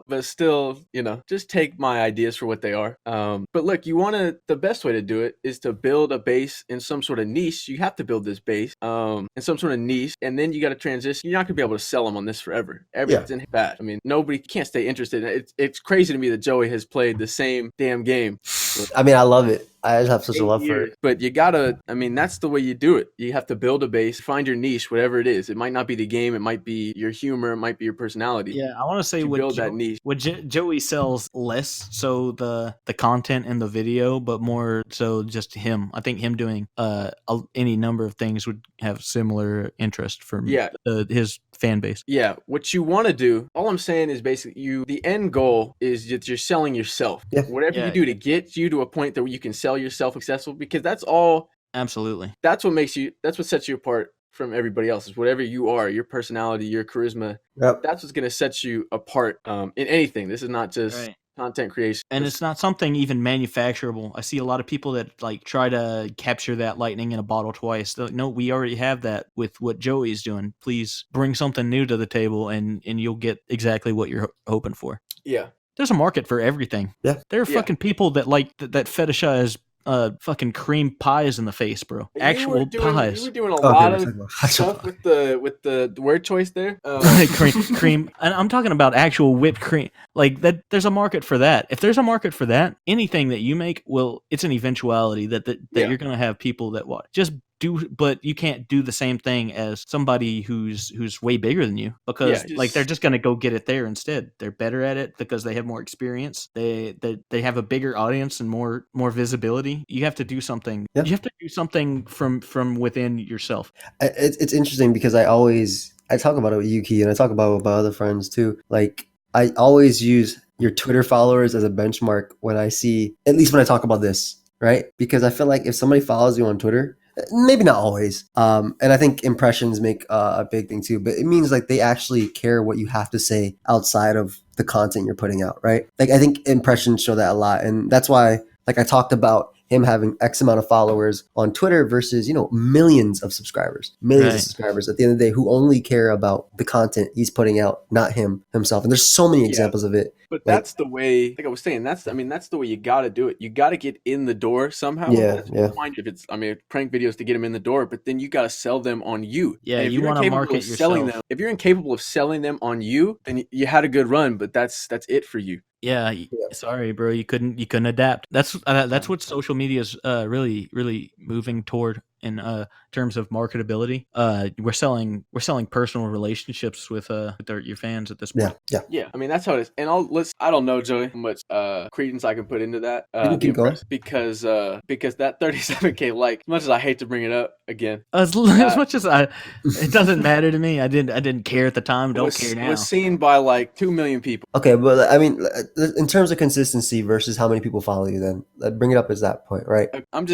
Speaker 3: but still, just take my ideas for what they are. But look, the best way to do it is to build a base in some sort of niche. You have to build this base in some sort of niche, and then you got to transition. You're not gonna be able to sell them on this forever. Everything's bad. I mean, nobody can't stay interested. It's crazy to me that Joey has played the same damn game.
Speaker 2: I mean, I love it. I just have such a love for it.
Speaker 3: But you gotta, that's the way you do it. You have to build a base, find your niche, whatever it is. It might not be the game, it might be your humor, it might be your personality.
Speaker 1: Yeah, I want to say
Speaker 3: that niche.
Speaker 1: Joey sells less so the content and the video, but more so just him. I think him doing any number of things would have similar interest from his fan base.
Speaker 3: Yeah, what you want to do, all I'm saying is basically the end goal is that you're selling yourself.
Speaker 2: Yeah.
Speaker 3: Whatever you do to get you to a point that you can sell yourself successful, because that's all.
Speaker 1: Absolutely.
Speaker 3: That's what sets you apart from everybody else, is whatever you are, your personality, your charisma.
Speaker 2: Yep.
Speaker 3: That's what's going to set you apart in anything. This is not just content creation.
Speaker 1: And it's not something even manufacturable. I see a lot of people that like try to capture that lightning in a bottle twice. They're like, no, we already have that with what Joey's doing. Please bring something new to the table and you'll get exactly what you're hoping for.
Speaker 3: Yeah.
Speaker 1: There's a market for everything.
Speaker 2: Yeah.
Speaker 1: There are fucking people that like that fetishize fucking cream pies in the face, bro. Actual pies.
Speaker 3: You were doing a lot of stuff with the word choice there.
Speaker 1: Cream. And I'm talking about actual whipped cream. Like that. There's a market for that. If there's a market for that, anything that you make, it's an eventuality that you're gonna have people that watch. Just but you can't do the same thing as somebody who's way bigger than you, because they're just gonna go get it there instead. They're better at it because they have more experience. They have a bigger audience and more visibility. You have to do something. Yeah. You have to do something from within yourself.
Speaker 2: It's interesting because I talk about it with Yuki, and I talk about it with my other friends too. Like I always use your Twitter followers as a benchmark when I talk about this, right? Because I feel like if somebody follows you on Twitter, maybe not always. And I think impressions make a big thing too, but it means like they actually care what you have to say outside of the content you're putting out, right? Like I think impressions show that a lot. And that's why, like I talked about him having X amount of followers on Twitter versus, millions of subscribers at the end of the day, who only care about the content he's putting out, not himself. And there's so many examples of it.
Speaker 3: But that's the way, like I was saying, that's the way you got to do it. You got to get in the door somehow. If it's, prank videos to get them in the door, but then you got to sell them on you.
Speaker 1: Yeah, you want to market yourself.
Speaker 3: If you're incapable of selling them on you, then you had a good run, but that's it for you.
Speaker 1: Yeah, sorry, bro. You couldn't adapt. That's what social media is really, really moving toward in terms of marketability. We're selling personal relationships with your fans at this point.
Speaker 3: Yeah. That's how it is. And I don't know, Joey, how much credence I can put into that. Because that 37K like, as much as I hate to bring it up again,
Speaker 1: as much as it doesn't matter to me. I didn't care at the time. Don't care now.
Speaker 3: It was seen by like 2 million people.
Speaker 2: Okay, but in terms of consistency versus how many people follow you, then bring it up as that point, right?
Speaker 3: I'm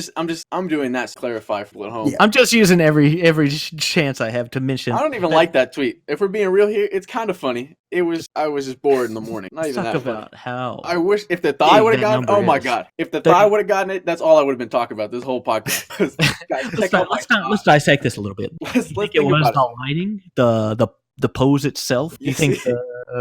Speaker 3: doing that to clarify for at home.
Speaker 1: Yeah. I'm just using every chance I have to mention.
Speaker 3: I don't even like that tweet. If we're being real here, it's kind of funny. I was just bored in the morning. Not even that
Speaker 1: about
Speaker 3: funny.
Speaker 1: How
Speaker 3: I wish if the thigh would have gotten. Oh my god! If the thigh would have gotten it, that's all I would have been talking about this whole podcast. Guys,
Speaker 1: let's dissect this a little bit.
Speaker 3: Let's
Speaker 1: think it was the lighting, the the pose itself? Do you think?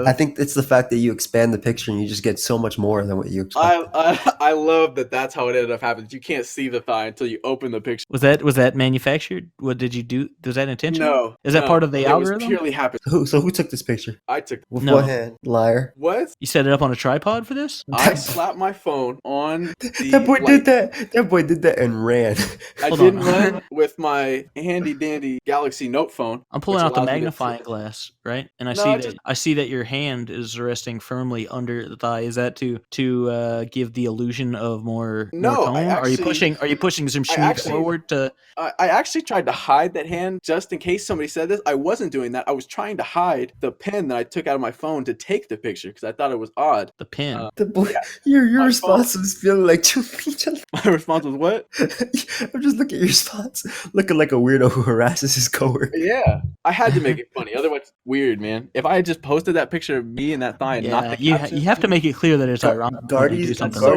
Speaker 2: I think it's the fact that you expand the picture and you just get so much more than what you expect.
Speaker 3: I love that. That's how it ended up happening. You can't see the thigh until you open the picture.
Speaker 1: Was that manufactured? What did you do? Was that intentional?
Speaker 3: No,
Speaker 1: Is that part of the algorithm?
Speaker 3: It was purely happened.
Speaker 2: So who took this picture?
Speaker 3: I took.
Speaker 2: With
Speaker 1: No.
Speaker 2: what hand? Liar.
Speaker 3: What?
Speaker 1: You set it up on a tripod for this?
Speaker 3: I slapped my phone on the
Speaker 2: That boy
Speaker 3: light.
Speaker 2: did that. That boy did that and ran.
Speaker 3: I
Speaker 1: Hold
Speaker 3: didn't
Speaker 1: on.
Speaker 3: run with my handy dandy Galaxy Note phone.
Speaker 1: I'm pulling
Speaker 3: which
Speaker 1: out the
Speaker 3: allows me to
Speaker 1: magnifying
Speaker 3: see-
Speaker 1: glass, right? And I
Speaker 3: No,
Speaker 1: see
Speaker 3: I
Speaker 1: that
Speaker 3: just-
Speaker 1: I see that your hand is resting firmly under the thigh. Is that to give the illusion of more
Speaker 3: No,
Speaker 1: tone?
Speaker 3: I
Speaker 1: Are you
Speaker 3: actually-
Speaker 1: pushing some
Speaker 3: I
Speaker 1: shoe
Speaker 3: actually-
Speaker 1: forward to
Speaker 3: I actually tried to hide that hand just in case somebody said this. I wasn't doing that. I was trying to hide the pen that I took out of my phone to take the picture because I thought it was odd.
Speaker 1: the pin?
Speaker 2: The boy,
Speaker 3: Yeah.
Speaker 2: your
Speaker 3: My
Speaker 2: response was feeling like two each other.
Speaker 3: My response was, "What?"
Speaker 2: I'm just looking at your response, looking like a weirdo who harasses his coworker.
Speaker 3: Yeah, I had to make it funny. Otherwise, it's weird, man. If I had just posted that picture of me and that thigh and not
Speaker 1: Yeah,
Speaker 3: the
Speaker 1: you
Speaker 3: caption,
Speaker 1: have to make it clear that it's ironic when you do something like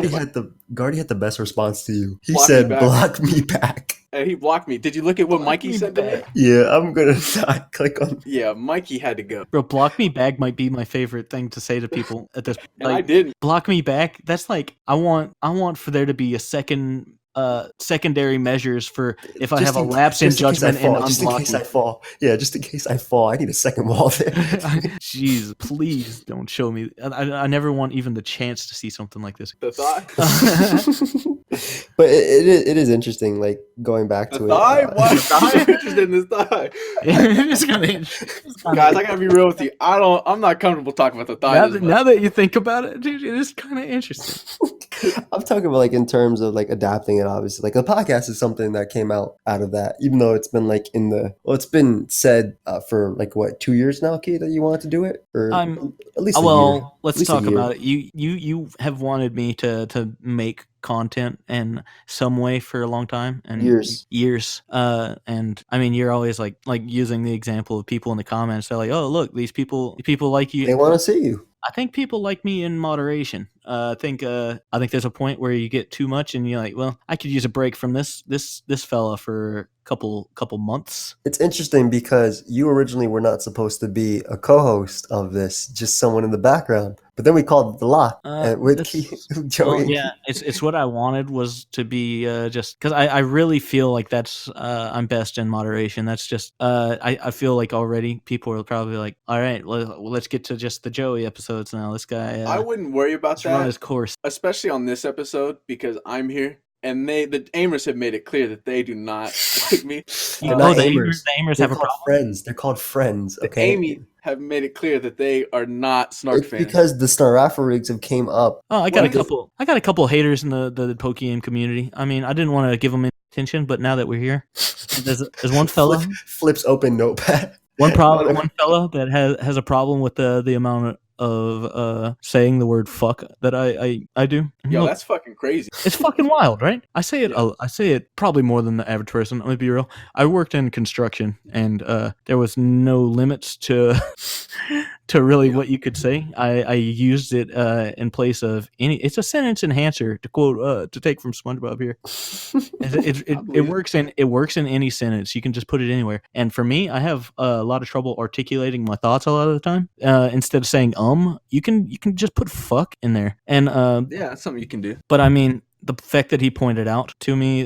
Speaker 2: Guardy had the best response to you. He
Speaker 3: Block me
Speaker 2: said,
Speaker 3: back.
Speaker 2: "Block me back."
Speaker 3: and he blocked me. Did you look at what
Speaker 1: Block
Speaker 3: Mikey
Speaker 1: me
Speaker 3: said to me?
Speaker 1: back.
Speaker 2: Yeah, I'm gonna not click on.
Speaker 3: Yeah, Mikey had to go,
Speaker 1: Bro, block me back might be my favorite thing to say to people at this.
Speaker 3: and I
Speaker 1: Like,
Speaker 3: didn't.
Speaker 1: block me back. That's like I want for there to be a secondary measures for if I
Speaker 2: Just
Speaker 1: have a
Speaker 2: in-
Speaker 1: lapse in
Speaker 2: just case I
Speaker 1: judgment
Speaker 2: fall,
Speaker 1: and
Speaker 2: just in case I
Speaker 1: unblocking.
Speaker 2: fall. Yeah, just in case I fall. I need a second wall there.
Speaker 1: Jeez, please don't show me. I never want even the chance to see something like this.
Speaker 3: The thigh.
Speaker 2: But it is interesting, like going back
Speaker 3: The
Speaker 2: to
Speaker 3: thigh?
Speaker 2: it.
Speaker 3: Why are you interested in this thigh?
Speaker 1: It's kinda-
Speaker 3: Guys, I gotta be real with you. I'm not comfortable talking about the thigh.
Speaker 1: now that you think about it, dude, it is kind of interesting.
Speaker 2: I'm talking about like in terms of like adapting it. Obviously, like the podcast is something that came out of that. Even though it's been like it's been said for like what 2 years now, Key, that you wanted to do it, or at least a year.
Speaker 1: Well, let's
Speaker 2: At least a
Speaker 1: talk
Speaker 2: year.
Speaker 1: about it. You have wanted me to make content in some way for a long time and years. And I mean, you're always like using the example of people in the comments. They're like, oh, look, these people like you.
Speaker 2: They want to see you.
Speaker 1: I think people like me in moderation. I think there's a point where you get too much, and you're like, well, I could use a break from this fella for a couple months.
Speaker 2: It's interesting because you originally were not supposed to be a co-host of this, just someone in the background. But then we called it the lock with Joey.
Speaker 1: Well, yeah, it's what I wanted was to be just because I really feel like that's I'm best in moderation. That's just I feel like already people are probably like, all right, let's get to just the Joey episodes now. This guy,
Speaker 3: I wouldn't worry about
Speaker 1: let's run
Speaker 3: that,
Speaker 1: his course.
Speaker 3: especially on this episode because I'm here. And the aimers have made it clear that they do not like me.
Speaker 2: They're not
Speaker 1: the
Speaker 2: aimers.
Speaker 1: aimers
Speaker 2: They're
Speaker 1: have a
Speaker 2: called
Speaker 1: problem.
Speaker 2: friends. They're called friends.
Speaker 3: The
Speaker 2: Okay.
Speaker 3: Amy have made it clear that they are not Snark
Speaker 2: It's
Speaker 3: fans.
Speaker 2: because the Snarafarigs have came up.
Speaker 1: Oh, I got
Speaker 3: Well,
Speaker 1: a couple haters in the pokeaim community. I mean, I didn't want to give them any attention, but now that we're here, there's one fella,
Speaker 2: Flips open notepad.
Speaker 1: one fella that has a problem with the amount of saying the word fuck that I do.
Speaker 3: Yo,
Speaker 1: Look,
Speaker 3: that's fucking crazy.
Speaker 1: it's fucking wild, right? I say it probably more than the average person. Let me be real. I worked in construction, and there was no limits to really what you could say. I used it in place of any. It's a sentence enhancer, to quote to take from SpongeBob here. It works in any sentence. You can just put it anywhere. And for me, I have a lot of trouble articulating my thoughts a lot of the time. Instead of saying you can just put fuck in there. And
Speaker 3: Yeah, that's something you can do.
Speaker 1: but I mean, the fact that he pointed out to me,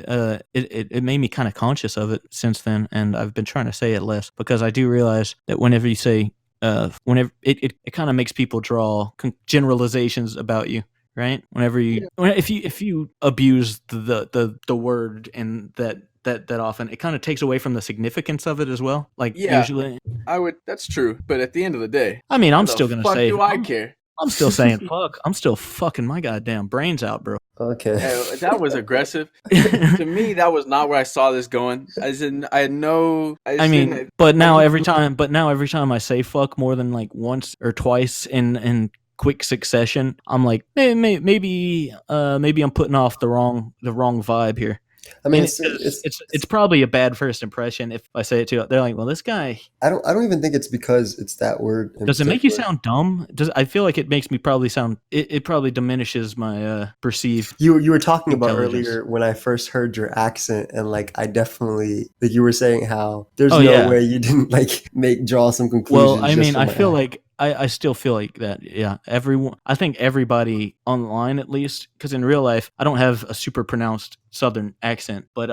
Speaker 1: it made me kind of conscious of it since then, and I've been trying to say it less because I do realize that whenever you say, whenever it kind of makes people draw generalizations about you, right? If you abuse the word and that often, it kind of takes away from the significance of it as well. Like usually,
Speaker 3: That's true, but at the end of the day,
Speaker 1: I mean, I'm
Speaker 3: the
Speaker 1: still gonna
Speaker 3: fuck
Speaker 1: say,
Speaker 3: do I care?
Speaker 1: I'm still saying fuck. I'm still fucking my goddamn brains out, bro.
Speaker 2: Okay.
Speaker 3: Hey, that was aggressive. To me, that was not where I saw this going. As in, I know.
Speaker 1: But now every time I say fuck more than like once or twice in quick succession, I'm like, maybe I'm putting off the wrong vibe here.
Speaker 2: I mean,
Speaker 1: And it's probably a bad first impression if I say it too. They're like, well, this guy.
Speaker 2: I don't even think it's because it's that word.
Speaker 1: Does it make you sound dumb? I feel like it makes me probably sound. It probably diminishes my perceived.
Speaker 2: You were talking about
Speaker 1: intelligence.
Speaker 2: earlier when I first heard your accent, and like I definitely like you were saying how there's
Speaker 1: Oh,
Speaker 2: no
Speaker 1: yeah.
Speaker 2: way you didn't like draw some conclusions.
Speaker 1: Well, I
Speaker 2: just
Speaker 1: mean,
Speaker 2: from
Speaker 1: I
Speaker 2: my
Speaker 1: feel
Speaker 2: accent.
Speaker 1: like I still feel like that. Yeah, everyone. I think everybody online, at least, because in real life, I don't have a super pronounced Southern accent, but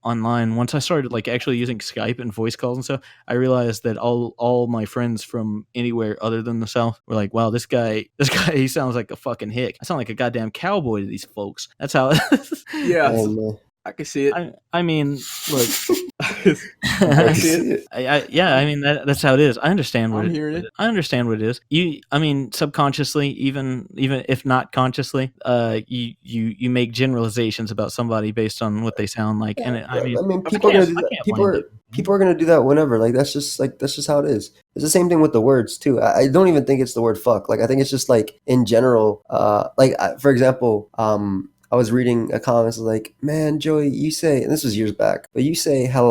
Speaker 1: online, once I started like actually using Skype and voice calls and stuff, I realized that all my friends from anywhere other than the South were like, "Wow, this guy, he sounds like a fucking hick. I sound like a goddamn cowboy to these folks." That's how.
Speaker 3: Yeah,
Speaker 2: Oh, man.
Speaker 3: I can see it.
Speaker 1: I mean, look.
Speaker 2: I see it.
Speaker 1: Yeah, I mean that's how it is. I understand what
Speaker 3: I'm hearing it.
Speaker 1: I understand what it is. I mean, subconsciously, even if not consciously, you make generalizations about somebody based on what they sound like, and I mean,
Speaker 2: people are gonna do
Speaker 1: I
Speaker 2: that.
Speaker 1: can't blame them.
Speaker 2: People are gonna do that whenever. Like that's just how it is. It's the same thing with the words too. I don't even think it's the word fuck. Like I think it's just like in general. For example, I was reading a comment. It's like, man, Joey, you say, and this was years back, but you say hell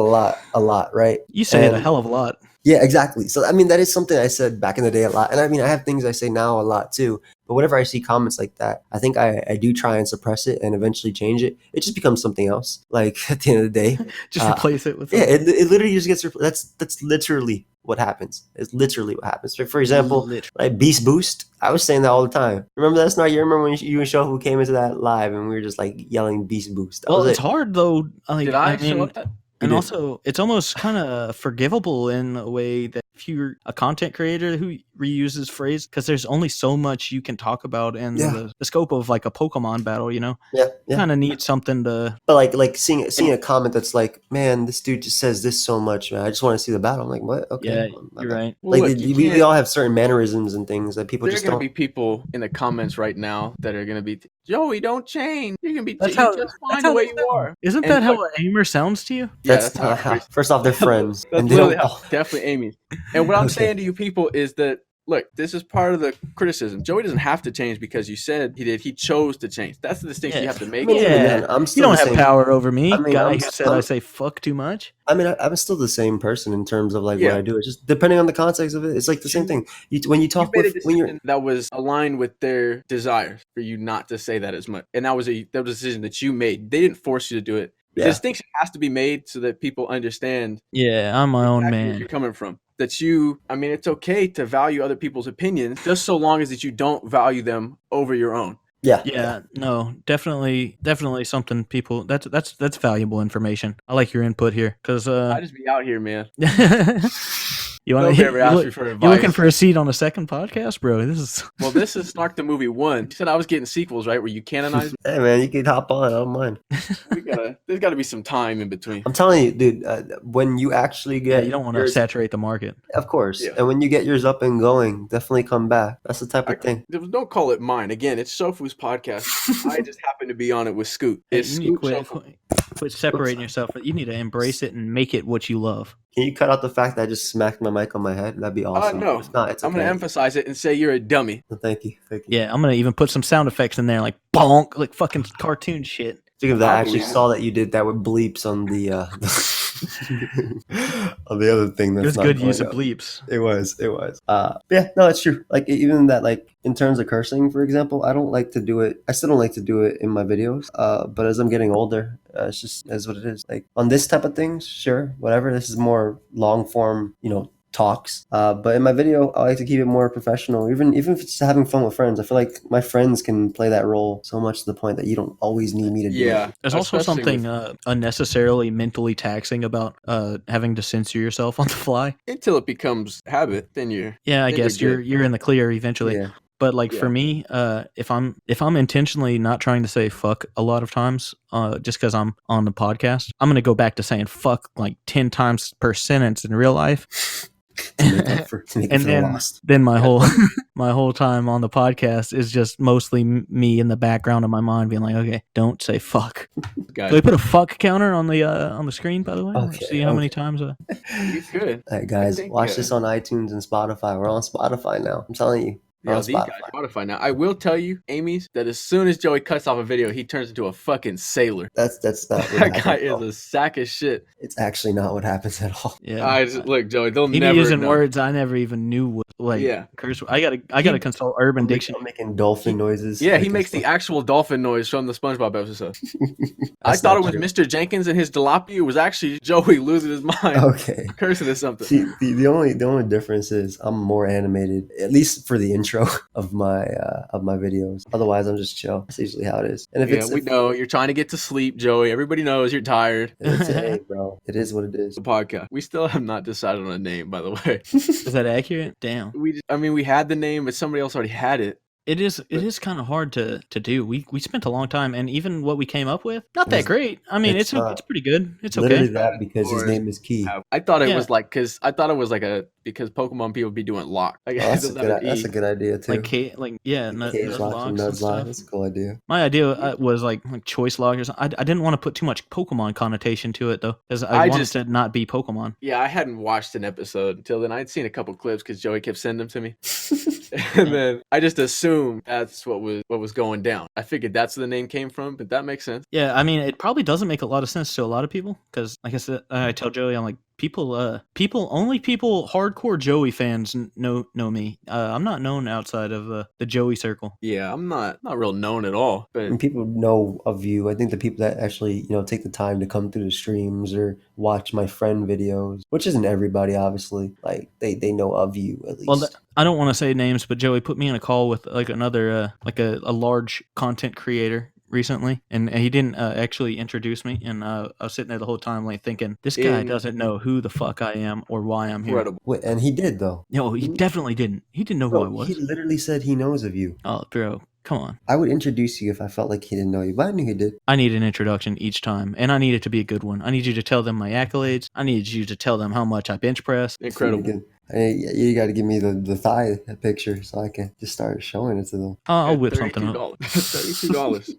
Speaker 2: a lot, right?
Speaker 1: You say it a
Speaker 2: And-
Speaker 1: hell of a lot.
Speaker 2: Yeah, exactly. So I mean, that is something I said back in the day a lot, and I mean, I have things I say now a lot too. But whenever I see comments like that, I think I do try and suppress it and eventually change it. It just becomes something else. Like at the end of the day,
Speaker 1: Just replace it with
Speaker 2: yeah, it literally just gets. That's literally what happens. It's literally what happens. For example,
Speaker 1: Literally.
Speaker 2: like Beast Boost, I was saying that all the time. Remember that, Snark? You remember when you and Shofu came into that live and we were just like yelling Beast Boost? That
Speaker 1: Well,
Speaker 2: was
Speaker 1: it's
Speaker 2: it.
Speaker 1: hard though. Like,
Speaker 3: Did I
Speaker 1: mean,
Speaker 3: show up that?
Speaker 1: and
Speaker 2: did.
Speaker 1: also, it's almost kind of forgivable in a way that if you're a content creator who reuses phrase, because there's only so much you can talk about in
Speaker 2: Yeah.
Speaker 1: the scope of like a Pokemon battle, you know?
Speaker 2: Yeah, yeah.
Speaker 1: Kind of need something to.
Speaker 2: But like seeing a comment that's like, man, this dude just says this so much, man. I just want to see the battle. I'm like, what? Okay,
Speaker 1: Yeah,
Speaker 2: my
Speaker 1: you're
Speaker 2: bad.
Speaker 1: right.
Speaker 3: Well,
Speaker 2: Like
Speaker 3: look, you
Speaker 2: we
Speaker 3: can't-
Speaker 2: all have certain mannerisms and things that people
Speaker 3: There are
Speaker 2: just
Speaker 3: going to
Speaker 2: don't.
Speaker 3: be people in the comments right now that are going to be, Joey, don't change. You can be
Speaker 1: That's
Speaker 3: you're
Speaker 1: how-
Speaker 3: just
Speaker 1: that's
Speaker 3: fine
Speaker 1: how
Speaker 3: the way
Speaker 1: they
Speaker 3: you
Speaker 1: sound.
Speaker 3: are.
Speaker 1: Isn't
Speaker 3: And
Speaker 1: that how
Speaker 3: look-
Speaker 1: an aimer sounds to you?
Speaker 3: Yeah,
Speaker 2: That's
Speaker 3: that's how it
Speaker 2: first off, they're friends,
Speaker 3: That's
Speaker 2: and they
Speaker 3: literally
Speaker 2: don't.
Speaker 3: how, definitely Amy. And what I'm
Speaker 2: Okay.
Speaker 3: saying to you people is that, look, this is part of the criticism. Joey doesn't have to change because you said he did. He chose to change. That's the distinction you have to
Speaker 2: I
Speaker 3: make.
Speaker 2: mean, even
Speaker 1: Yeah.
Speaker 2: then, I'm
Speaker 1: You
Speaker 2: still
Speaker 1: don't
Speaker 2: the
Speaker 1: have
Speaker 2: same.
Speaker 1: power over me,
Speaker 2: I mean,
Speaker 1: guy
Speaker 2: I'm
Speaker 1: who
Speaker 2: s-
Speaker 1: said I
Speaker 2: I'm-
Speaker 1: say fuck too much.
Speaker 2: I mean, I'm still the same person in terms of like
Speaker 3: Yeah.
Speaker 2: what I do. It's just depending on the context of it. It's like the same thing. When you
Speaker 3: You
Speaker 2: talk
Speaker 3: made a
Speaker 2: with when you're
Speaker 3: decision that was aligned with their desires for you not to say that as much, and that was a decision that you made. They didn't force you to do it. The
Speaker 2: yeah.
Speaker 3: distinction has to be made so that people understand
Speaker 1: Yeah, I'm my own
Speaker 3: exactly where
Speaker 1: man.
Speaker 3: you're coming from. That I mean, it's okay to value other people's opinions, just so long as that you don't value them over your own.
Speaker 2: Yeah.
Speaker 1: Yeah, no, definitely something people. That's valuable information. I like your input here because
Speaker 3: I just be out here, man.
Speaker 1: you want
Speaker 3: Nobody ever asked me
Speaker 1: to.
Speaker 3: for
Speaker 1: You looking
Speaker 3: advice.
Speaker 1: for a seat on a second podcast, bro? This is.
Speaker 3: Well, this is Snark the Movie 1. You said I was getting sequels, right? Where you canonize?
Speaker 2: Hey man, you can hop on. I don't mind.
Speaker 3: There's got to be some time in between.
Speaker 2: I'm telling you, dude. When you actually
Speaker 1: Yeah,
Speaker 2: get,
Speaker 1: you don't want to
Speaker 2: yours-
Speaker 1: saturate the market.
Speaker 2: of course.
Speaker 3: Yeah.
Speaker 2: And when you get yours up and going, definitely come back. That's the type of thing.
Speaker 3: Don't call it mine. Again, it's Shofu's podcast. I just happen to be on it with Scoot.
Speaker 1: Hey,
Speaker 3: It's
Speaker 1: you need to
Speaker 3: Scoot
Speaker 1: quit,
Speaker 3: Shofu.
Speaker 1: quit separating yourself. You need to embrace it and make it what you love.
Speaker 2: Can you cut out the fact that I just smacked my mic on my head? That'd be awesome.
Speaker 3: No.
Speaker 2: If not, it's okay.
Speaker 3: I'm going to emphasize it and say you're a dummy.
Speaker 2: Thank you. Thank you.
Speaker 1: Yeah, I'm gonna even put some sound effects in there, like bonk, like fucking cartoon shit.
Speaker 2: Speaking of that, I
Speaker 3: I
Speaker 2: actually
Speaker 3: believe it.
Speaker 2: saw that you did that with bleeps on the on the other thing. That's
Speaker 1: It was
Speaker 2: not
Speaker 1: good
Speaker 2: going
Speaker 1: use of
Speaker 2: up.
Speaker 1: bleeps.
Speaker 2: It was. Yeah, no, it's true. Like even that, like in terms of cursing, for example, I don't like to do it. I still don't like to do it in my videos. But as I'm getting older, it's just as what it is. Like on this type of things, sure, whatever. This is more long form, talks. But in my video, I like to keep it more professional. Even if it's just having fun with friends, I feel like my friends can play that role so much to the point that you don't always need me to do
Speaker 3: Yeah.
Speaker 2: it.
Speaker 1: There's also
Speaker 3: Especially
Speaker 1: something unnecessarily mentally taxing about having to censor yourself on the fly.
Speaker 3: until it becomes habit, then you're.
Speaker 1: Yeah, I
Speaker 3: Then you're
Speaker 1: guess you're
Speaker 3: good.
Speaker 1: you're in the clear eventually.
Speaker 2: Yeah.
Speaker 1: But like
Speaker 3: Yeah.
Speaker 1: for me, if I'm intentionally not trying to say fuck a lot of times, just because I'm on the podcast, I'm gonna go back to saying fuck like 10 times per sentence in real life.
Speaker 2: To make up for
Speaker 1: And
Speaker 2: the
Speaker 1: then,
Speaker 2: lost.
Speaker 1: then my whole time on the podcast is just mostly me in the background of my mind being like, okay, don't say fuck.
Speaker 3: Got
Speaker 1: Do we
Speaker 3: it.
Speaker 1: put a fuck counter on the screen, by the way?
Speaker 2: Okay,
Speaker 1: See how many times?
Speaker 3: You could.
Speaker 2: All right, guys,
Speaker 3: think,
Speaker 2: watch this on iTunes and Spotify. We're on Spotify now. I'm telling you. We're
Speaker 3: Yeah,
Speaker 2: on
Speaker 3: these guys
Speaker 2: Spotify.
Speaker 3: are Spotify now. I will tell you, Amy's, that as soon as Joey cuts off a video, he turns into a fucking sailor.
Speaker 2: That's not what
Speaker 3: That guy
Speaker 2: happens.
Speaker 3: is a sack of shit.
Speaker 2: It's actually not what happens at all.
Speaker 1: Yeah.
Speaker 3: Look, Joey, they'll
Speaker 1: He be
Speaker 3: never
Speaker 1: using
Speaker 3: know.
Speaker 1: words I never even knew what curse. I gotta consult Urban
Speaker 2: I'm
Speaker 1: Dictionary.
Speaker 2: making dolphin noises.
Speaker 3: Yeah, he
Speaker 2: Like,
Speaker 3: makes the actual dolphin noise from the SpongeBob episode. I
Speaker 2: That's
Speaker 3: thought
Speaker 2: not
Speaker 3: it was
Speaker 2: true.
Speaker 3: Mr. Jenkins and his tilapia. It was actually Joey losing his mind,
Speaker 2: Okay.
Speaker 3: cursing at something.
Speaker 2: See, the only difference is I'm more animated, at least for the intro of my videos. Otherwise, I'm just chill. That's usually how it is. And if
Speaker 3: We know you're trying to get to sleep, Joey. Everybody knows you're tired.
Speaker 2: hey, bro, it is what it is.
Speaker 3: The podcast. We still have not decided on a name, by the way.
Speaker 1: Is that accurate? Damn.
Speaker 3: We had the name, but somebody else already had it.
Speaker 1: It is kind of hard to do. We spent a long time, and even what we came up with, not that great. I mean, it's pretty good. It's
Speaker 2: Literally
Speaker 1: okay.
Speaker 2: that because his name is Key.
Speaker 3: I thought it
Speaker 1: Yeah.
Speaker 3: was like because Pokemon people be doing lock. Like,
Speaker 2: Oh,
Speaker 3: it
Speaker 2: that's
Speaker 3: doesn't have an
Speaker 2: that's
Speaker 3: E.
Speaker 2: a good idea too.
Speaker 1: Cage
Speaker 2: Cage locks and Nuzlocke.
Speaker 1: stuff.
Speaker 2: That's a cool idea.
Speaker 1: My idea was like choice lock or something. I didn't want to put too much Pokemon connotation to it though, because I wanted to not be Pokemon.
Speaker 3: Yeah, I hadn't watched an episode until then. I'd seen a couple clips because Joey kept sending them to me, and then I just assumed that's what was going down. I figured that's where the name came from, but that makes sense.
Speaker 1: Yeah, I mean, it probably doesn't make a lot of sense to a lot of people because, like I said, I tell Joey, I'm like, only people hardcore Joey fans know me. I'm not known outside of the Joey circle.
Speaker 3: Yeah, I'm not real known at all, but
Speaker 2: When people know of you, I think the people that actually take the time to come through the streams or watch my friend videos, which isn't everybody, obviously, like they know of you at least.
Speaker 1: Well, I don't want to say names, but Joey put me in a call with like another like a large content creator recently, and he didn't actually introduce me, and I was sitting there the whole time like thinking, this guy doesn't know who the fuck I am or why I'm here.
Speaker 3: incredible.
Speaker 2: Wait, and he did though.
Speaker 1: No, he definitely didn't. He didn't know who I was.
Speaker 2: He literally said he knows of you.
Speaker 1: Oh, bro, come on.
Speaker 2: I would introduce you if I felt like he didn't know you, but I knew he did.
Speaker 1: I need an introduction each time, and I need it to be a good one. I need you to tell them my accolades. I need you to tell them how much I bench press.
Speaker 3: Incredible.
Speaker 2: You got to give me the thigh picture so I can just start showing it to them.
Speaker 1: I'll whip something up.
Speaker 3: $32.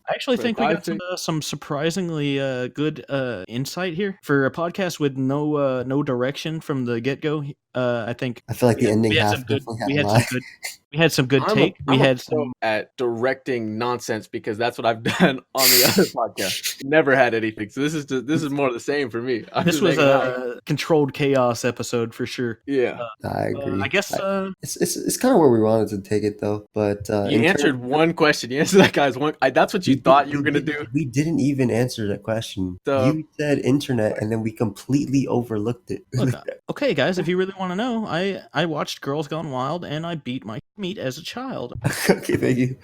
Speaker 1: I actually
Speaker 3: For
Speaker 1: think
Speaker 3: a
Speaker 1: we got
Speaker 3: thigh
Speaker 1: some surprisingly good insight here for a podcast with no direction from the get go. I think
Speaker 2: I feel like the ending
Speaker 1: we had
Speaker 2: half
Speaker 1: some good.
Speaker 2: definitely had a lie.
Speaker 1: We had some good take. We had some.
Speaker 3: At directing nonsense because that's what I've done on the other podcast. Never had anything, so this is more of the same for me.
Speaker 1: This was a controlled chaos episode for sure.
Speaker 3: Yeah.
Speaker 2: I agree.
Speaker 1: I guess
Speaker 2: it's kind of where we wanted to take it though, but
Speaker 3: You answered one question. You answered that guy's one. That's what you thought you were gonna do.
Speaker 2: We didn't even answer that question.
Speaker 3: So-
Speaker 2: You said internet, and then we completely overlooked it.
Speaker 1: Look, okay, guys, if you really want to know, I watched Girls Gone Wild and I beat my meat as a child.
Speaker 2: Okay, thank you.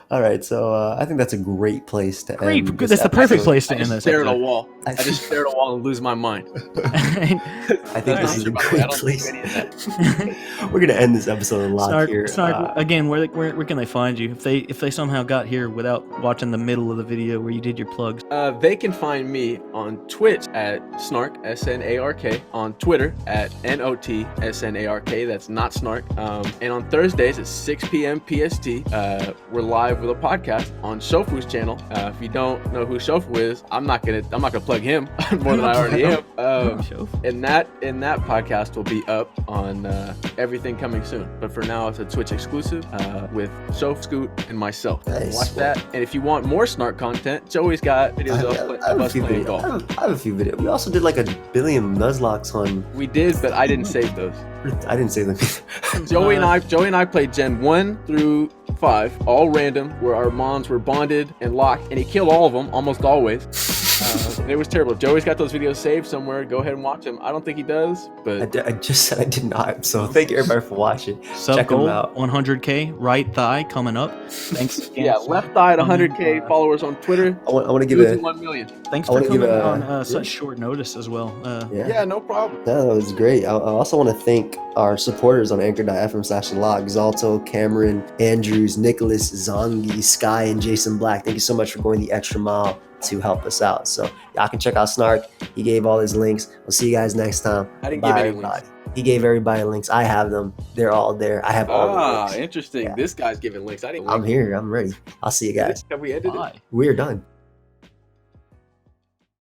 Speaker 2: All right, so I think that's a great place to end.
Speaker 1: Great,
Speaker 2: this
Speaker 1: that's the perfect
Speaker 2: episode.
Speaker 1: place to
Speaker 3: I
Speaker 1: end
Speaker 3: just
Speaker 1: this.
Speaker 3: stare at a
Speaker 1: episode.
Speaker 3: wall. I just stare at a wall and lose my mind.
Speaker 2: I think this is a
Speaker 3: By the way, I
Speaker 2: great
Speaker 3: don't
Speaker 2: place.
Speaker 3: think any of that.
Speaker 2: We're gonna end this episode a lot here.
Speaker 1: Snark, again, where can they find you if they somehow got here without watching the middle of the video where you did your plugs?
Speaker 3: They can find me on Twitch at Snark, SNARK, on Twitter at NOTSNARK, that's not Snark, and on Thursdays at 6 p.m. PST, we're live with a podcast on Shofu's channel. If you don't know who Shofu is, I'm not gonna plug him more than I already am. And that podcast will be up on everything coming soon. But for now, it's a Twitch exclusive with Shofu, Scoot, and myself.
Speaker 2: Nice.
Speaker 3: Watch that. And if you want more Snark content, Joey's got videos of us playing golf.
Speaker 2: I have a few videos. We also did like 1 billion Nuzlocks on.
Speaker 3: We did, but I didn't save those.
Speaker 2: I didn't say them.
Speaker 3: Joey and I played Gen 1 through 5, all random, where our moms were bonded and locked, and he killed all of them, almost always. It was terrible. Joey's got those videos saved somewhere. Go ahead and watch them. I don't think he does, but
Speaker 2: I just said I did not. So thank you everybody for watching.
Speaker 1: Sub
Speaker 2: Check them
Speaker 1: goal,
Speaker 2: out.
Speaker 1: 100K, right thigh coming up. Thanks. Again,
Speaker 3: yeah, left thigh at 100K followers on Twitter.
Speaker 2: I want to give
Speaker 3: Losing
Speaker 2: a
Speaker 3: 1 million.
Speaker 1: Thanks
Speaker 2: I
Speaker 1: for
Speaker 2: wanna give
Speaker 1: coming
Speaker 2: a-
Speaker 1: on such short notice as well.
Speaker 3: Yeah, no problem.
Speaker 2: No, that was great. I also want to thank our supporters on anchor.fm/log, Zalto, Cameron, Andrews, Nicholas, Zongi, Sky, and Jason Black. Thank you so much for going the extra mile to help us out. So y'all can check out Snark. He gave all his links. We'll see you guys next time.
Speaker 3: I didn't
Speaker 2: Bye,
Speaker 3: give any
Speaker 2: everybody.
Speaker 3: links.
Speaker 2: He gave everybody links. I have them. They're all there. I have all the links.
Speaker 3: Interesting.
Speaker 2: Yeah.
Speaker 3: This guy's giving links. I didn't.
Speaker 2: I'm here. I'm ready. I'll see you guys.
Speaker 3: Have we ended it?
Speaker 1: Bye.
Speaker 2: We're done.